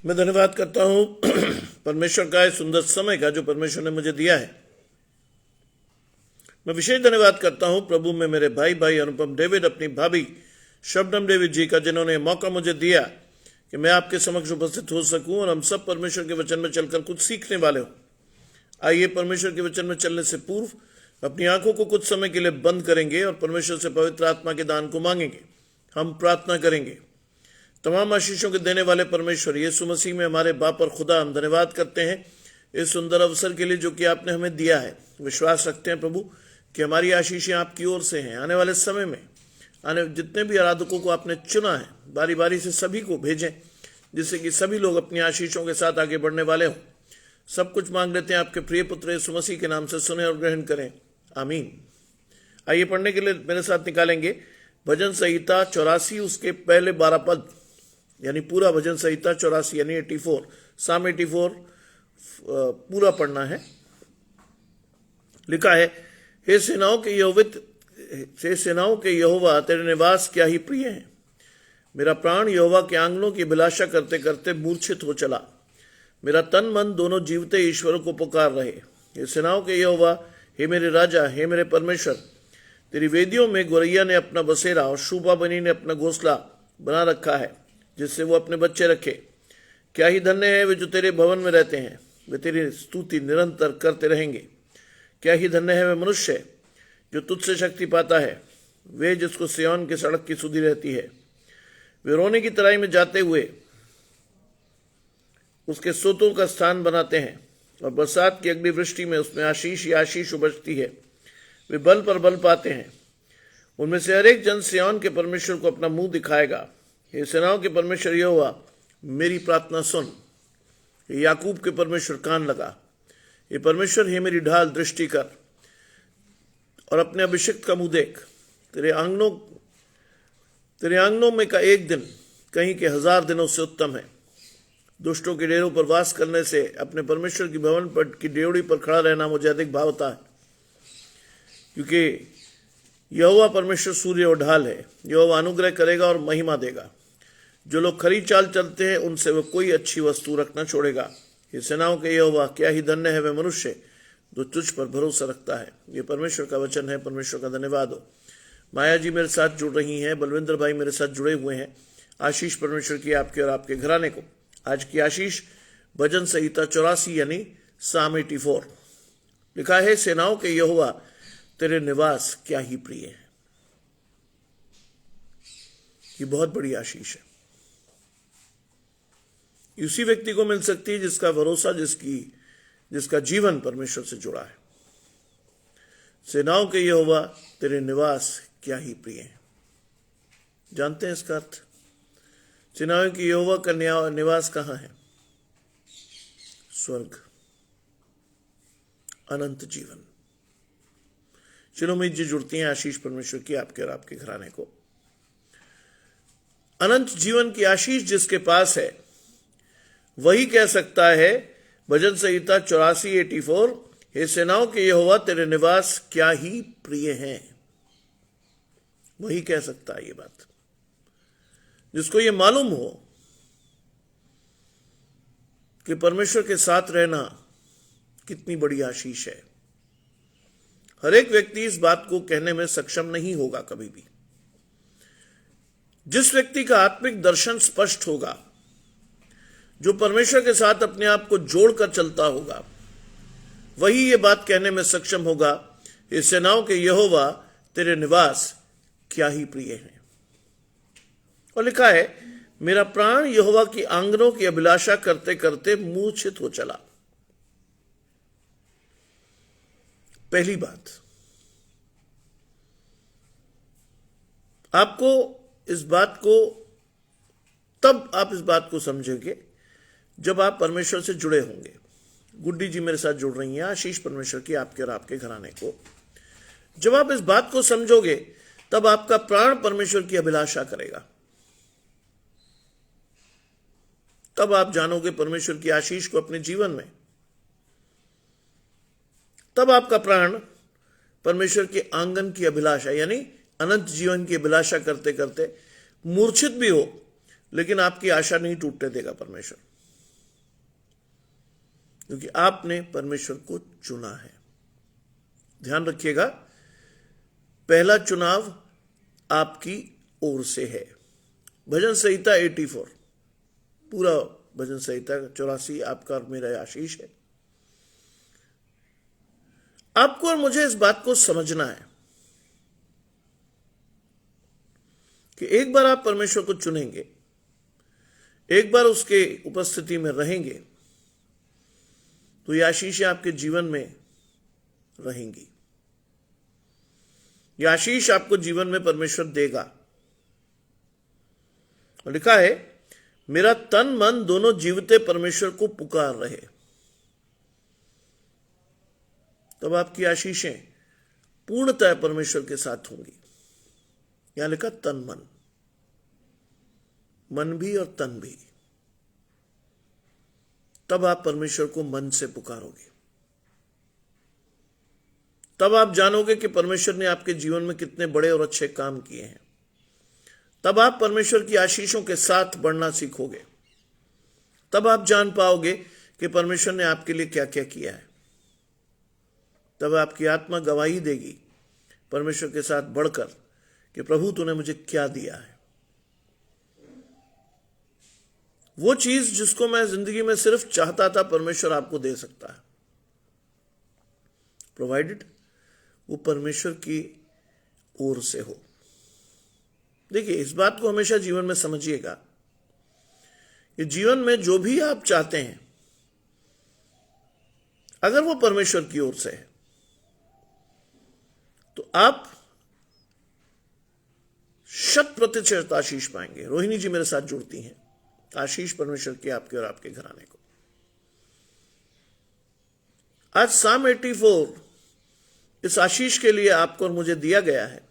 मैं धन्यवाद करता हूं परमेश्वर का इस सुंदर समय का जो परमेश्वर ने मुझे दिया है। मैं विशेष धन्यवाद करता हूं प्रभु में मेरे भाई अनुपम डेविड, अपनी भाभी शबनम डेविड जी का, जिन्होंने मौका मुझे दिया कि मैं आपके समक्ष उपस्थित हो सकूं और हम सब परमेश्वर के वचन में चलकर कुछ सीखने वाले हो। आइए परमेश्वर के वचन में चलने से पूर्व अपनी आंखों को कुछ समय के लिए बंद करेंगे और परमेश्वर से पवित्र आत्मा के दान को मांगेंगे। हम प्रार्थना करेंगे। तमाम आशीषों के देने वाले परमेश्वर यीशु मसीह में हमारे बाप और खुदा, हम धन्यवाद करते हैं इस सुंदर अवसर के लिए जो कि आपने हमें दिया है। विश्वास रखते हैं प्रभु कि हमारी आशीषें आपकी ओर से हैं। आने वाले समय में जितने भी आराधकों को आपने चुना है, बारी बारी से सभी को भेजें, जिससे कि सभी लोग अपनी आशीषों के साथ आगे बढ़ने वाले हों। सब कुछ मांग लेते हैं आपके प्रिय पुत्र यीशु मसीह के नाम से, सुने और ग्रहण करें, आमीन। आइए पढ़ने के लिए मेरे साथ निकालेंगे भजन संहिता 84, उसके पहले 12 पद, यानी पूरा भजन संहिता 84 यानी 84, साम 84 पूरा पढ़ना है। लिखा है, हे सेनाओं के यहोवा तेरे निवास क्या ही प्रिय हैं। मेरा प्राण यहोवा के आंगनों की अभिलाषा करते करते मूर्छित हो चला। मेरा तन मन दोनों जीवते ईश्वरों को पुकार रहे। हे सेनाओं के यहोवा, हे मेरे राजा, हे मेरे परमेश्वर, तेरी वेदियों में गोरैया ने अपना बसेरा और शूबा बनी ने अपना घोंसला बना रखा है, जिससे वो अपने बच्चे रखे। क्या ही धन्य है वे जो तेरे भवन में रहते हैं, वे तेरी स्तुति निरंतर करते रहेंगे। क्या ही धन्य है वे मनुष्य जो तुझसे शक्ति पाता है, वे जिसको सिय्योन की सड़क की सुधि रहती है। वे रोने की तराई में जाते हुए उसके सोतों का स्थान बनाते हैं, और बरसात की अग्नि वृष्टि में उसमें आशीष ही आशीष उपजती है। वे बल पर बल पाते हैं। उनमें से हर एक जन सिय्योन के परमेश्वर को अपना मुंह दिखाएगा। हे सेनाओं के परमेश्वर यहोवा, मेरी प्रार्थना सुन। हे याकूब के परमेश्वर, कान लगा। हे परमेश्वर, हे मेरी ढाल, दृष्टि कर और अपने अभिषिक्त का मुंह देख। तेरे आंगनों में का एक दिन कहीं के 1000 दिनों से उत्तम है। दुष्टों के डेरों पर वास करने से अपने परमेश्वर की भवन पर की डेवड़ी पर खड़ा रहना मुझे अधिक भावता है, क्योंकि यहोवा परमेश्वर सूर्य और ढाल है। यहोवा अनुग्रह करेगा और महिमा देगा। जो लोग खरी चाल चलते हैं उनसे वह कोई अच्छी वस्तु रखना छोड़ेगा। ये सेनाओं के यहोवा, क्या ही धन्य है वे मनुष्य जो तुझ पर भरोसा रखता है। ये परमेश्वर का वचन है। परमेश्वर का धन्यवाद हो। माया जी मेरे साथ जुड़ रही हैं, बलविंदर भाई मेरे साथ जुड़े हुए हैं। आशीष परमेश्वर की आपके और आपके घराने को। आज की आशीष भजन संहिता 84 यानी साम 84। लिखा है, सेनाओं के यहोवा तेरे निवास क्या ही प्रिय है। ये बहुत बड़ी आशीष है। उसी व्यक्ति को मिल सकती है जिसका भरोसा, जिसका जीवन परमेश्वर से जुड़ा है। सेनाओं के यहोवा तेरे निवास क्या ही प्रिय है। जानते हैं इसका अर्थ? सेनाओं के यहोवा का निवास कहां है? स्वर्ग, अनंत जीवन। चिरोमित जी जुड़ती हैं आशीष परमेश्वर की आपके और आपके घराने को। अनंत जीवन की आशीष जिसके पास है वही कह सकता है भजन संहिता 84 84, हे सेनाओं के यहोवा तेरे निवास क्या ही प्रिय हैं। वही कह सकता है ये बात, जिसको ये मालूम हो कि परमेश्वर के साथ रहना कितनी बड़ी आशीष है। हर एक व्यक्ति इस बात को कहने में सक्षम नहीं होगा कभी भी। जिस व्यक्ति का आत्मिक दर्शन स्पष्ट होगा, जो परमेश्वर के साथ अपने आप को जोड़कर चलता होगा, वही ये बात कहने में सक्षम होगा, ये सेनाओं के यहोवा तेरे निवास क्या ही प्रिय हैं। और लिखा है, मेरा प्राण यहोवा की आंगनों की अभिलाषा करते करते मूर्छित हो चला। पहली बात, आप इस बात को समझेंगे जब आप परमेश्वर से जुड़े होंगे। गुड्डी जी मेरे साथ जुड़ रही हैं। आशीष परमेश्वर की आपके और आपके घराने को। जब आप इस बात को समझोगे तब आपका प्राण परमेश्वर की अभिलाषा करेगा। तब आप जानोगे परमेश्वर की आशीष को अपने जीवन में। तब आपका प्राण परमेश्वर के आंगन की अभिलाषा यानी अनंत जीवन की अभिलाषा करते करते मूर्छित भी हो, लेकिन आपकी आशा नहीं टूटने देगा परमेश्वर। क्योंकि आपने परमेश्वर को चुना है। ध्यान रखिएगा, पहला चुनाव आपकी ओर से है। भजन संहिता 84, पूरा भजन संहिता 84 आपका और मेरा आशीष है। आपको और मुझे इस बात को समझना है कि एक बार आप परमेश्वर को चुनेंगे, एक बार उसके उपस्थिति में रहेंगे, तो ये आशीषें आपके जीवन में रहेंगी। ये आशीष आपको जीवन में परमेश्वर देगा। लिखा है, मेरा तन मन दोनों जीवते परमेश्वर को पुकार रहे। तब आपकी आशीषें पूर्णतः परमेश्वर के साथ होंगी। यहां लिखा तन मन, मन भी और तन भी। तब आप परमेश्वर को मन से पुकारोगे। तब आप जानोगे कि परमेश्वर ने आपके जीवन में कितने बड़े और अच्छे काम किए हैं। तब आप परमेश्वर की आशीषों के साथ बढ़ना सीखोगे। तब आप जान पाओगे कि परमेश्वर ने आपके लिए क्या क्या किया है। तब आपकी आत्मा गवाही देगी परमेश्वर के साथ बढ़कर कि प्रभु तूने मुझे क्या दिया है। वो चीज जिसको मैं जिंदगी में सिर्फ चाहता था, परमेश्वर आपको दे सकता है, प्रोवाइडेड वो परमेश्वर की ओर से हो। देखिए, इस बात को हमेशा जीवन में समझिएगा कि जीवन में जो भी आप चाहते हैं, अगर वो परमेश्वर की ओर से है तो आप 100% आशीष पाएंगे। रोहिणी जी मेरे साथ जुड़ती हैं। आशीष परमेश्वर की आपके और आपके घराने को। आज साम 84 इस आशीष के लिए आपको और मुझे दिया गया है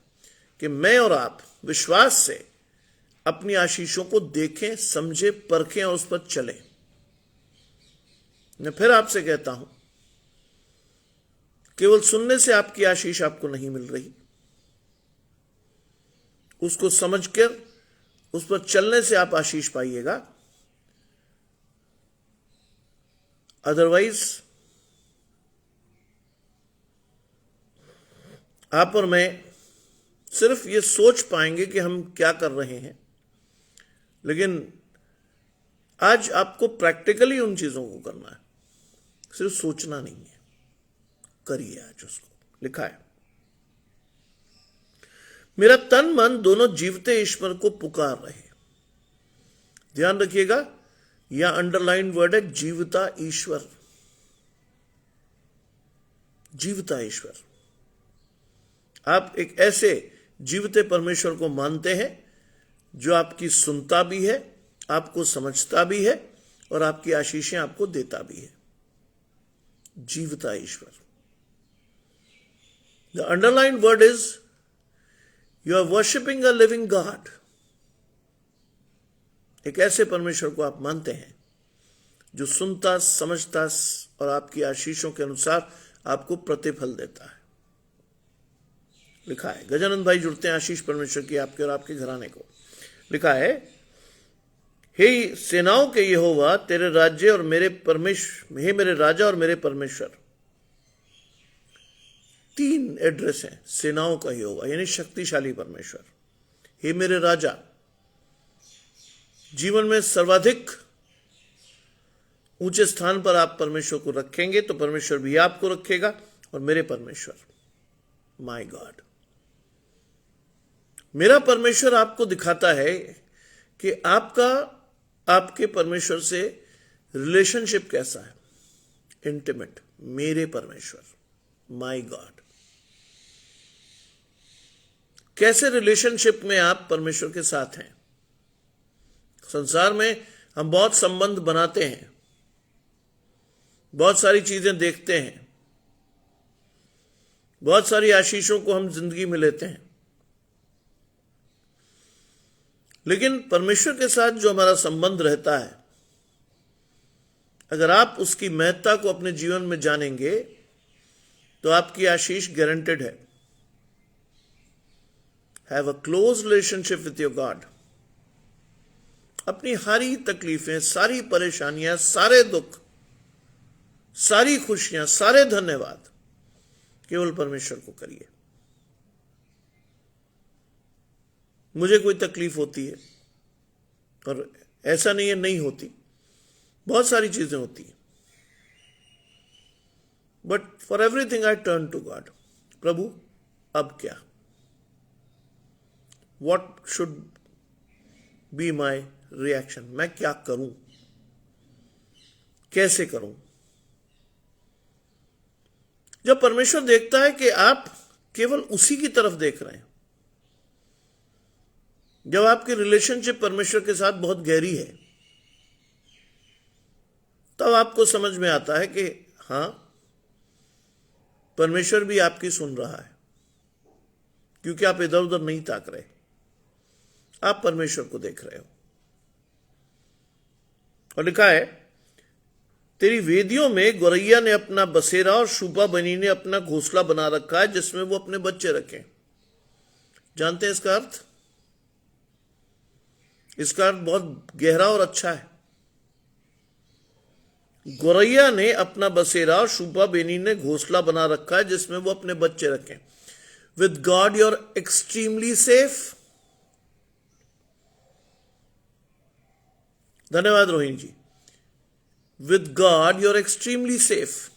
कि मैं और आप विश्वास से अपनी आशीषों को देखें, समझें, परखें और उस पर चलें। मैं फिर आपसे कहता हूं, केवल सुनने से आपकी आशीष आपको नहीं मिल रही, उसको समझकर उस पर चलने से आप आशीष पाइएगा। अदरवाइज आप और मैं सिर्फ ये सोच पाएंगे कि हम क्या कर रहे हैं, लेकिन आज आपको प्रैक्टिकली उन चीजों को करना है, सिर्फ सोचना नहीं है। करिए आज उसको। लिखा है, मेरा तन मन दोनों जीवते ईश्वर को पुकार रहे। ध्यान रखिएगा, यह अंडरलाइन वर्ड है, जीवता ईश्वर। जीवता ईश्वर। आप एक ऐसे जीवते परमेश्वर को मानते हैं जो आपकी सुनता भी है, आपको समझता भी है और आपकी आशीषें आपको देता भी है। जीवता ईश्वर। The underline word is you are worshipping a living God. एक ऐसे परमेश्वर को आप मानते हैं जो सुनता, समझता और आपकी आशीषों के अनुसार आपको प्रतिफल देता है। लिखा है, गजानंद भाई जुड़ते हैं आशीष परमेश्वर की आपके और आपके घराने को। लिखा है, हे सेनाओं के यहोवा, तेरे राज्य और मेरे परमेश्वर, हे मेरे राजा और मेरे परमेश्वर। 3 एड्रेस हैं सेनाओं का यहोवा, यानी शक्तिशाली परमेश्वर। हे मेरे राजा, जीवन में सर्वाधिक ऊंचे स्थान पर आप परमेश्वर को रखेंगे तो परमेश्वर भी आपको रखेगा। और मेरे परमेश्वर, माय गॉड, मेरा परमेश्वर आपको दिखाता है कि आपका आपके परमेश्वर से रिलेशनशिप कैसा है। इंटीमेट, मेरे परमेश्वर, माय गॉड। कैसे रिलेशनशिप में आप परमेश्वर के साथ हैं। संसार में हम बहुत संबंध बनाते हैं, बहुत सारी चीजें देखते हैं, बहुत सारी आशीषों को हम जिंदगी में लेते हैं, लेकिन परमेश्वर के साथ जो हमारा संबंध रहता है, अगर आप उसकी महत्ता को अपने जीवन में जानेंगे तो आपकी आशीष गारंटेड है। Have a close relationship with your God. अपनी सारी तकलीफें, सारी परेशानियां, सारे दुख सारी खुशियां, सारे धन्यवाद केवल परमेश्वर को करिए। मुझे कोई तकलीफ होती है, और ऐसा नहीं है नहीं होती, बहुत सारी चीजें होती हैं, but for everything I turn to God. प्रभु अब क्या, what should be my reaction, मैं क्या करूं, कैसे करूं। जब परमेश्वर देखता है कि आप केवल उसी की तरफ देख रहे हैं, जब आपकी रिलेशनशिप परमेश्वर के साथ बहुत गहरी है, तब आपको समझ में आता है कि हां, परमेश्वर भी आपकी सुन रहा है, क्योंकि आप इधर उधर नहीं ताक रहे, आप परमेश्वर को देख रहे हो। और लिखा है, तेरी वेदियों में गौरैया ने अपना बसेरा और शूपा बनी ने अपना घोंसला बना रखा है, जिसमें वो अपने बच्चे रखें। जानते हैं इसका अर्थ? इसका अर्थ बहुत गहरा और अच्छा है। गौरैया ने अपना बसेरा और शूपा बेनी ने घोंसला बना रखा है, जिसमें वो अपने बच्चे रखें। With God you are extremely safe. धन्यवाद Rohini ji. With God you are extremely safe.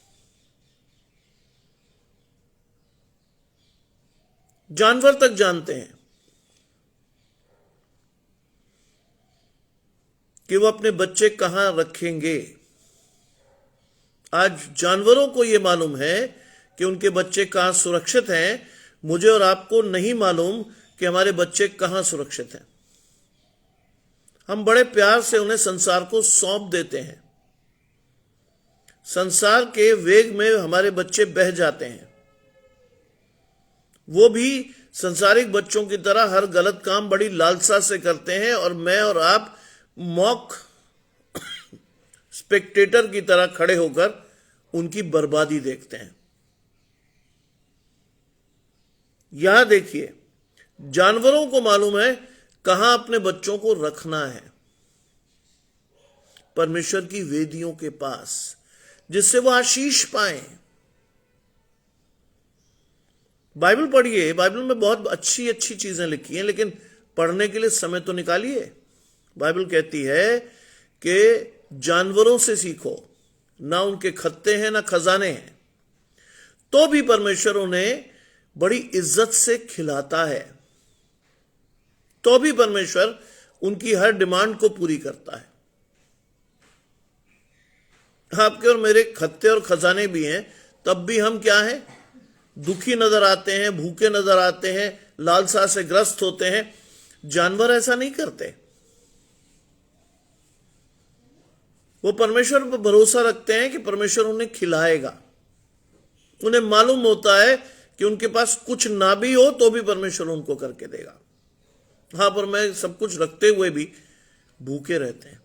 जानवर तक जानते हैं कि वो अपने बच्चे कहां रखेंगे। आज जानवरों को यह मालूम है कि उनके बच्चे कहां सुरक्षित हैं। मुझे और आपको नहीं मालूम कि हमारे बच्चे कहां सुरक्षित हैं। हम बड़े प्यार से उन्हें संसार को सौंप देते हैं। संसार के वेग में हमारे बच्चे बह जाते हैं। वो भी संसारिक बच्चों की तरह हर गलत काम बड़ी लालसा से करते हैं, और मैं और आप मॉक स्पेक्टेटर की तरह खड़े होकर उनकी बर्बादी देखते हैं। यहां देखिए, जानवरों को मालूम है कहां अपने बच्चों को रखना है, परमेश्वर की वेदियों के पास, जिससे वो आशीष पाएं। बाइबल पढ़िए, बाइबल में बहुत अच्छी अच्छी चीजें लिखी हैं, लेकिन पढ़ने के लिए समय तो निकालिए। बाइबल कहती है कि जानवरों से सीखो, ना उनके खत्ते हैं ना खजाने हैं, तो भी परमेश्वर उन्हें बड़ी इज्जत से खिलाता है, तो भी परमेश्वर उनकी हर डिमांड को पूरी करता है। आपके और मेरे खत्ते और खजाने भी हैं, तब भी हम क्या हैं? दुखी नजर आते हैं, भूखे नजर आते हैं, लालसा से ग्रस्त होते हैं। जानवर ऐसा नहीं करते। वो परमेश्वर पर भरोसा रखते हैं कि परमेश्वर उन्हें खिलाएगा। उन्हें मालूम होता है कि उनके पास कुछ ना भी हो तो भी परमेश्वर उनको करके देगा। हां, पर मैं सब कुछ रखते हुए भी भूखे रहते हैं।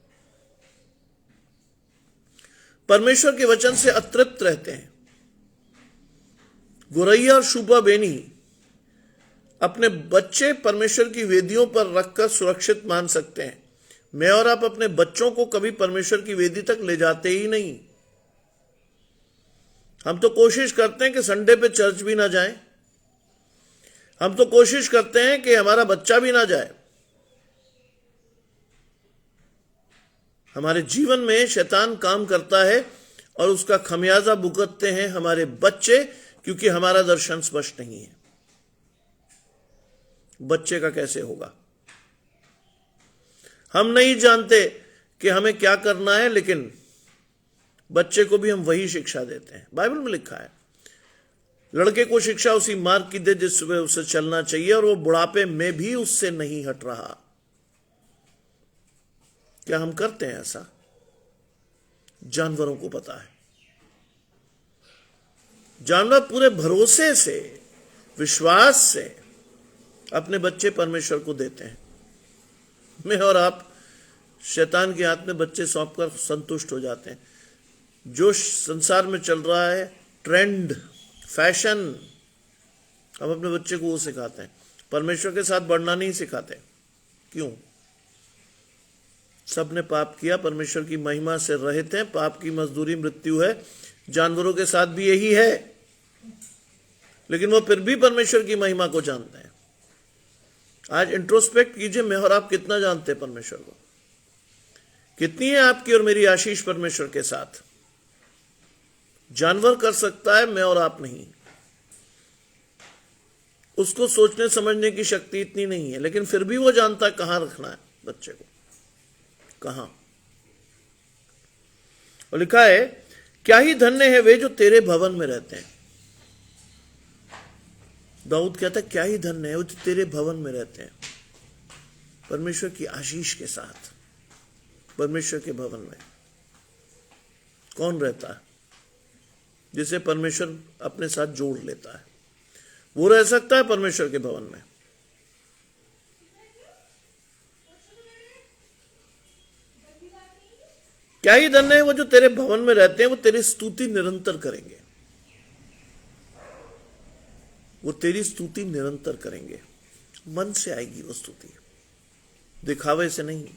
परमेश्वर के वचन से अतृप्त रहते हैं। गौरैया और शूपा बेनी अपने बच्चे परमेश्वर की वेदियों पर रखकर सुरक्षित मान सकते हैं। मैं और आप अपने बच्चों को कभी परमेश्वर की वेदी तक ले जाते ही नहीं। हम तो कोशिश करते हैं कि संडे पे चर्च भी ना जाए। हम तो कोशिश करते हैं कि हमारा बच्चा भी ना जाए। हमारे जीवन में शैतान काम करता है और उसका खमियाजा भुगतते हैं हमारे बच्चे, क्योंकि हमारा दर्शन स्पष्ट नहीं है। बच्चे का कैसे होगा? हम नहीं जानते कि हमें क्या करना है, लेकिन बच्चे को भी हम वही शिक्षा देते हैं। बाइबल में लिखा है, लड़के को शिक्षा उसी मार्ग की दे जिसमें उसे चलना चाहिए, और वो बुढ़ापे में भी उससे नहीं हट रहा। क्या हम करते हैं ऐसा? जानवरों को पता है। जानवर पूरे भरोसे से, विश्वास से अपने बच्चे परमेश्वर को देते हैं। मैं और आप शैतान के हाथ में बच्चे सौंपकर संतुष्ट हो जाते हैं। जो संसार में चल रहा है, ट्रेंड, फैशन, हम अपने बच्चे को वो सिखाते हैं। परमेश्वर के साथ बढ़ना नहीं सिखाते। क्यों? सबने पाप किया, परमेश्वर की महिमा से रहित हैं, पाप की मजदूरी मृत्यु है, जानवरों के साथ भी यही है, लेकिन वो फिर भी परमेश्वर की महिमा को जानते हैं। आज इंट्रोस्पेक्ट कीजिए, मैं और आप कितना जानते हैं परमेश्वर को? कितनी है आपकी और मेरी आशीष परमेश्वर के साथ? जानवर कर सकता है, मैं और आप नहीं। उसको सोचने समझने की शक्ति इतनी नहीं है, लेकिन फिर भी वो जानता है कहां रखना है बच्चे को, कहां। और लिखा है, क्या ही धन्य है वे जो तेरे भवन में रहते हैं। दाऊद कहता है, क्या ही धन्य है वो जो तेरे भवन में रहते हैं, परमेश्वर की आशीष के साथ। परमेश्वर के भवन में कौन रहता है? जिसे परमेश्वर अपने साथ जोड़ लेता है, वो रह सकता है परमेश्वर के भवन में। क्या ही धन्य है वो जो तेरे भवन में रहते हैं, वो तेरी स्तुति निरंतर करेंगे। वो तेरी स्तुति निरंतर करेंगे, मन से आएगी वो स्तुति, दिखावे से नहीं।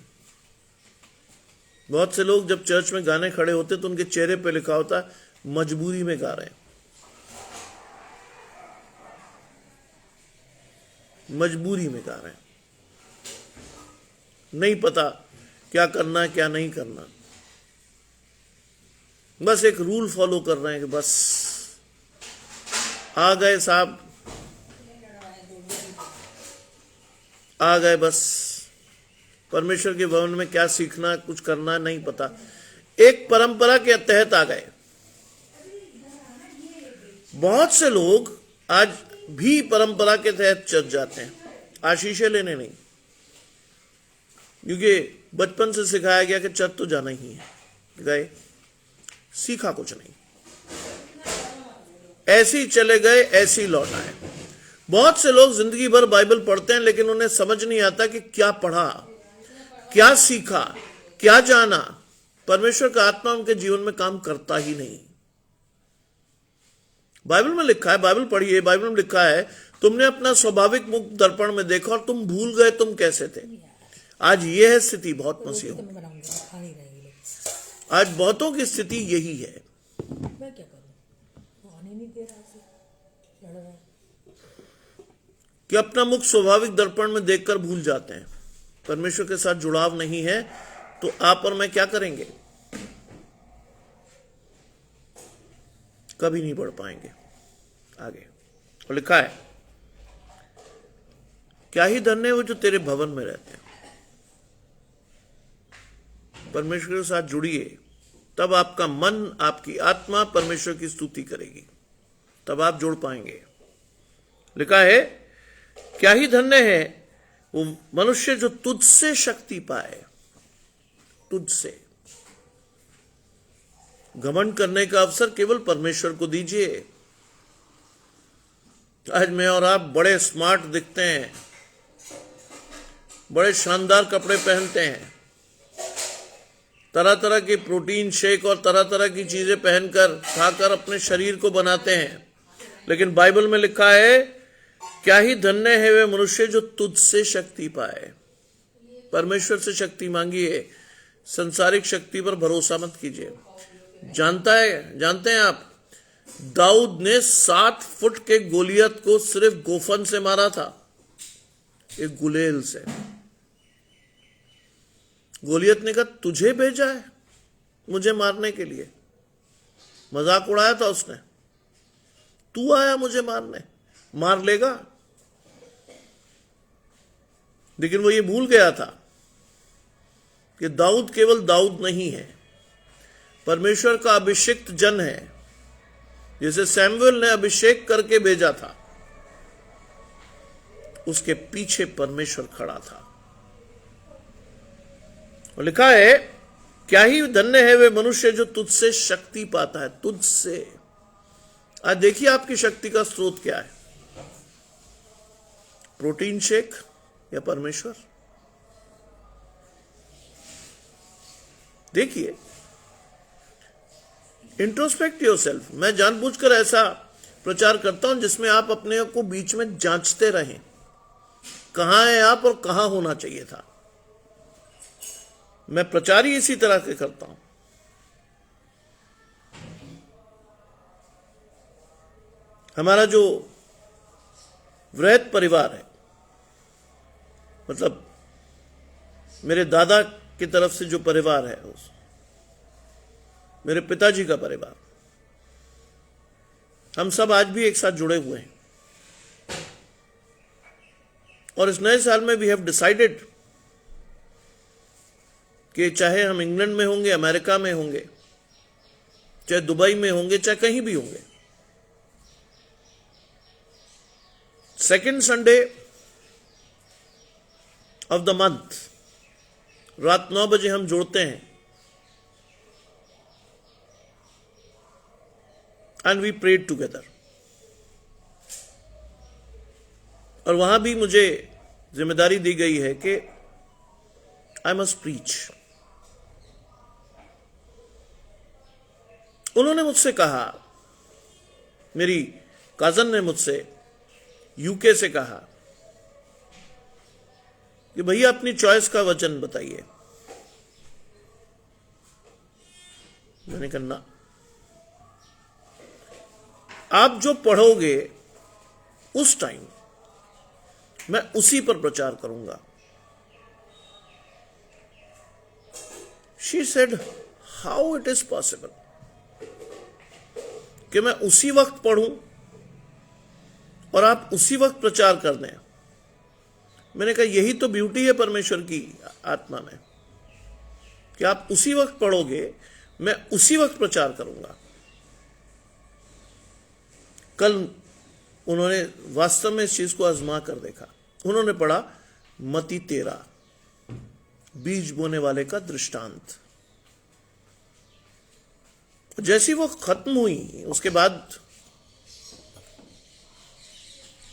बहुत से लोग जब चर्च में गाने खड़े होते तो उनके चेहरे पे लिखा होता है मजबूरी में गा रहे हैं, मजबूरी में गा रहे हैं, नहीं पता क्या करना है क्या नहीं करना, बस एक रूल फॉलो कर रहे हैं कि बस आ गए साहब, आ गए, बस परमेश्वर के भवन में क्या सीखना कुछ करना नहीं पता, एक परंपरा के तहत आ गए। बहुत से लोग आज भी परंपरा के तहत चर्च जाते हैं, आशीषें लेने नहीं, क्योंकि बचपन से सिखाया गया कि चर्च तो जाना ही है, गए, सीखा कुछ नहीं, ऐसे ही चले गए, ऐसे ही लौट आए। बहुत से लोग जिंदगी भर बाइबल पढ़ते हैं, लेकिन उन्हें समझ नहीं आता कि क्या पढ़ा, क्या सीखा, क्या जाना। परमेश्वर का आत्मा उनके जीवन में काम करता ही नहीं। बाइबल में लिखा है, बाइबल पढ़िए, बाइबल में लिखा है, तुमने अपना स्वाभाविक मुख दर्पण में देखा और तुम भूल गए तुम कैसे थे। आज यह है स्थिति बहुत मसीहों की। आज बहुतों की स्थिति यही है। मैं क्या करूं, आने नहीं दे रहा, लड़ रहा है कि अपना मुख स्वाभाविक दर्पण में देखकर भूल जाते हैं। परमेश्वर के साथ जुड़ाव नहीं है तो आप और मैं क्या करेंगे? कभी नहीं बढ़ पाएंगे आगे। और लिखा है, क्या ही धन्य है वो जो तेरे भवन में रहते हैं। परमेश्वर के साथ जुड़िए, तब आपका मन, आपकी आत्मा परमेश्वर की स्तुति करेगी, तब आप जुड़ पाएंगे। लिखा है, क्या ही धन्य है वो मनुष्य जो तुझसे शक्ति पाए। तुझसे घमंड करने का अवसर केवल परमेश्वर को दीजिए। आज मैं और आप बड़े स्मार्ट दिखते हैं, बड़े शानदार कपड़े पहनते हैं, तरह तरह के प्रोटीन शेक और तरह तरह की चीजें पहनकर खाकर अपने शरीर को बनाते हैं, लेकिन बाइबल में लिखा है, क्या ही धन्य है वे मनुष्य जो तुझसे शक्ति पाए। परमेश्वर से शक्ति मांगिए, संसारिक शक्ति पर भरोसा मत कीजिए। जानते हैं आप, दाऊद ने 7 फुट के गोलियत को सिर्फ गोफन से मारा था, एक गुलेल से। गोलियत ने कहा, तुझे भेजा है मुझे मारने के लिए? मजाक उड़ाया था उसने, तू आया मुझे मारने, मार लेगा। लेकिन वो ये भूल गया था कि दाऊद केवल दाऊद नहीं है, परमेश्वर का अभिषिक्त जन है, जिसे सैमुएल ने अभिषेक करके भेजा था। उसके पीछे परमेश्वर खड़ा था। और लिखा है, क्या ही धन्य है वे मनुष्य जो तुझसे शक्ति पाता है। तुझसे। आज देखिए आपकी शक्ति का स्रोत क्या है, प्रोटीन शेक या परमेश्वर? देखिए, इंट्रोस्पेक्ट योरसेल्फ। मैं जानबूझकर ऐसा प्रचार करता हूं जिसमें आप अपने को बीच में जांचते रहें, कहां है आप और कहां होना चाहिए था। मैं प्रचार ही इसी तरह के करता हूं। हमारा जो वृहत परिवार है, मतलब मेरे दादा की तरफ से जो परिवार है, मेरे पिताजी का परिवार, हम सब आज भी एक साथ जुड़े हुए हैं। और इस नए साल में वी हैव डिसाइडेड कि चाहे हम इंग्लैंड में होंगे, अमेरिका में होंगे, चाहे दुबई में होंगे, चाहे कहीं भी होंगे, second Sunday off the month रात 9 बजे हम जुड़ते हैं एंड वी प्रेड टुगेदर। और वहां भी मुझे जिम्मेदारी दी गई है कि आई मस्ट प्रीच। उन्होंने मुझसे कहा, मेरी कजन ने मुझसे यूके से कहा कि भैया अपनी चॉइस का वचन बताइए। मैंने कहा ना, आप जो पढ़ोगे उस टाइम मैं उसी पर प्रचार करूंगा। She said how it is possible कि मैं उसी वक्त पढ़ूं और आप उसी वक्त प्रचार कर दें। मैंने कहा यही तो ब्यूटी है परमेश्वर की आत्मा में कि आप उसी वक्त पढ़ोगे, मैं उसी वक्त प्रचार करूंगा। कल उन्होंने वास्तव में इस चीज को आजमा कर देखा। उन्होंने पढ़ा मत्ती 13, बीज बोने वाले का दृष्टांत। जैसी वो खत्म हुई उसके बाद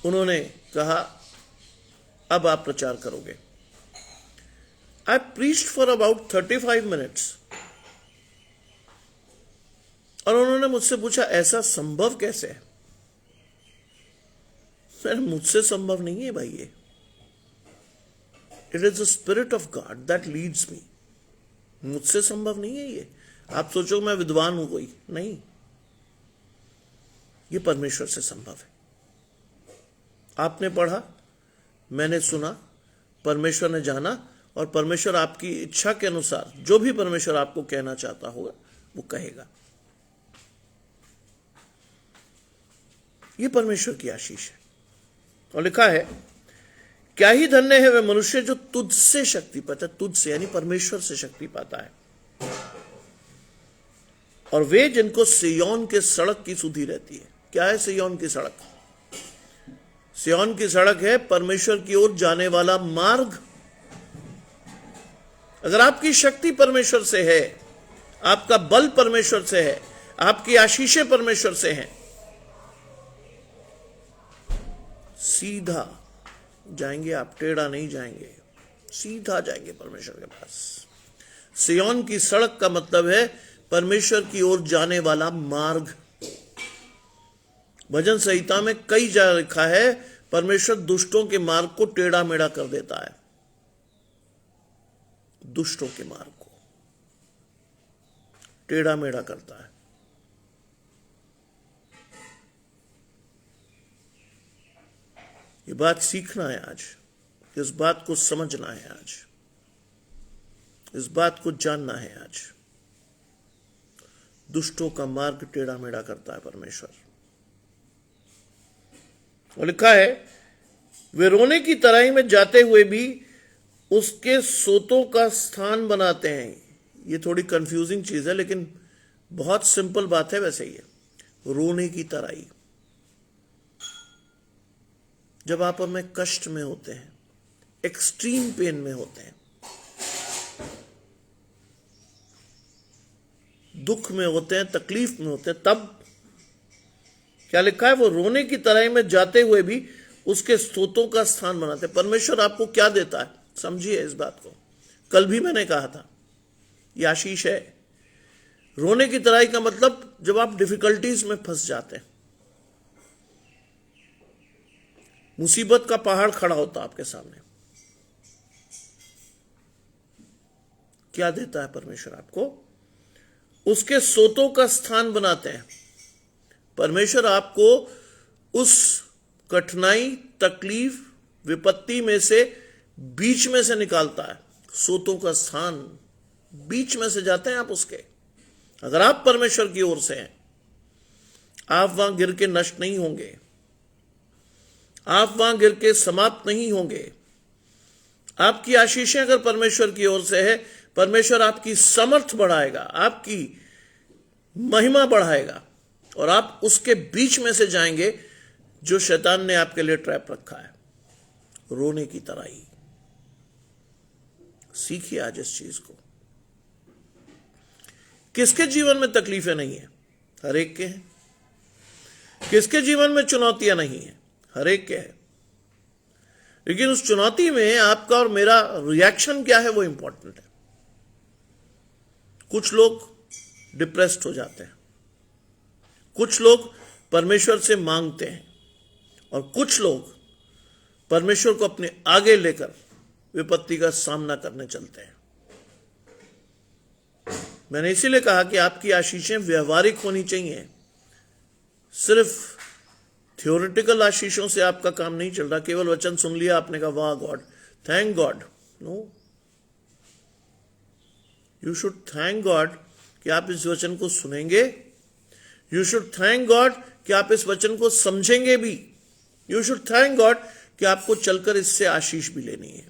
उन्होंने कहा अब आप प्रचार करोगे। आई प्रीच्ड फॉर अबाउट 35 मिनट्स। और उन्होंने मुझसे पूछा ऐसा संभव कैसे है? मुझसे संभव नहीं है भाई, ये it is the spirit of God that leads me. मुझसे संभव नहीं है ये। आप सोचो मैं विद्वान हूं कोई, नहीं, ये परमेश्वर से संभव है। आपने पढ़ा, मैंने सुना, परमेश्वर ने जाना, और परमेश्वर आपकी इच्छा के अनुसार जो भी परमेश्वर आपको कहना चाहता होगा वो कहेगा। ये परमेश्वर की आशीष है। और लिखा है क्या ही धन्य है वह मनुष्य जो तुझसे शक्ति पाता है। तुझसे यानी परमेश्वर से शक्ति पाता है। और वे जिनको सिय्योन के सड़क की सुधि रहती है। क्या है सिय्योन की सड़क? सिय्योन की सड़क है परमेश्वर की ओर जाने वाला मार्ग। अगर आपकी शक्ति परमेश्वर से है, आपका बल परमेश्वर से है, आपकी आशीषें परमेश्वर से हैं, सीधा जाएंगे आप, टेढ़ा नहीं जाएंगे, सीधा जाएंगे परमेश्वर के पास। सिय्योन की सड़क का मतलब है परमेश्वर की ओर जाने वाला मार्ग। भजन संहिता में कई जगह लिखा है परमेश्वर दुष्टों के मार्ग को टेढ़ा मेढ़ा कर देता है। दुष्टों के मार्ग को टेढ़ा मेढ़ा करता है। ये बात सीखना है आज, इस बात को समझना है आज, इस बात को जानना है आज। दुष्टों का मार्ग टेढ़ा मेढ़ा करता है परमेश्वर। और लिखा है वे रोने की तराई में जाते हुए भी उसके सोतों का स्थान बनाते हैं। ये थोड़ी कंफ्यूजिंग चीज है लेकिन बहुत सिंपल बात है। वैसे ही रोने की तराई, जब आप में कष्ट में होते हैं, एक्सट्रीम पेन में होते हैं, दुख में होते हैं, तकलीफ में होते हैं, तब क्या लिखा है? वो रोने की तराई में जाते हुए भी उसके स्तोत्रों का स्थान बनाते हैं। परमेश्वर आपको क्या देता है, समझिए इस बात को। कल भी मैंने कहा था ये आशीष है। रोने की तराई का मतलब जब आप डिफिकल्टीज में फंस जाते हैं, मुसीबत का पहाड़ खड़ा होता आपके सामने, क्या देता है परमेश्वर आपको? उसके सोतों का स्थान बनाते हैं। परमेश्वर आपको उस कठिनाई, तकलीफ, विपत्ति में से, बीच में से निकालता है। सोतों का स्थान बीच में से जाते हैं आप उसके। अगर आप परमेश्वर की ओर से हैं, आप वहां गिर के नष्ट नहीं होंगे, आप वहां गिर के समाप्त नहीं होंगे। आपकी आशीषें अगर परमेश्वर की ओर से है, परमेश्वर आपकी समर्थ बढ़ाएगा, आपकी महिमा बढ़ाएगा, और आप उसके बीच में से जाएंगे जो शैतान ने आपके लिए ट्रैप रखा है, रोने की तरह ही। सीखिए आज इस चीज को। किसके जीवन में तकलीफें नहीं है? हर एक के हैं। किसके जीवन में चुनौतियां नहीं है? हर एक के है। लेकिन उस चुनौती में आपका और मेरा रिएक्शन क्या है, वो इंपॉर्टेंट है। कुछ लोग डिप्रेस्ड हो जाते हैं, कुछ लोग परमेश्वर से मांगते हैं, और कुछ लोग परमेश्वर को अपने आगे लेकर विपत्ति का सामना करने चलते हैं। मैंने इसीलिए कहा कि आपकी आशीषें व्यवहारिक होनी चाहिए। सिर्फ थियोरिटिकल आशीषों से आपका काम नहीं चल रहा। केवल वचन सुन लिया, आपने कहा वाह God, thank God. No, you should thank God कि आप इस वचन को सुनेंगे। यू शुड थैंक गॉड कि आप इस वचन को समझेंगे भी। यू शुड थैंक गॉड कि आपको चलकर इससे आशीष भी लेनी है।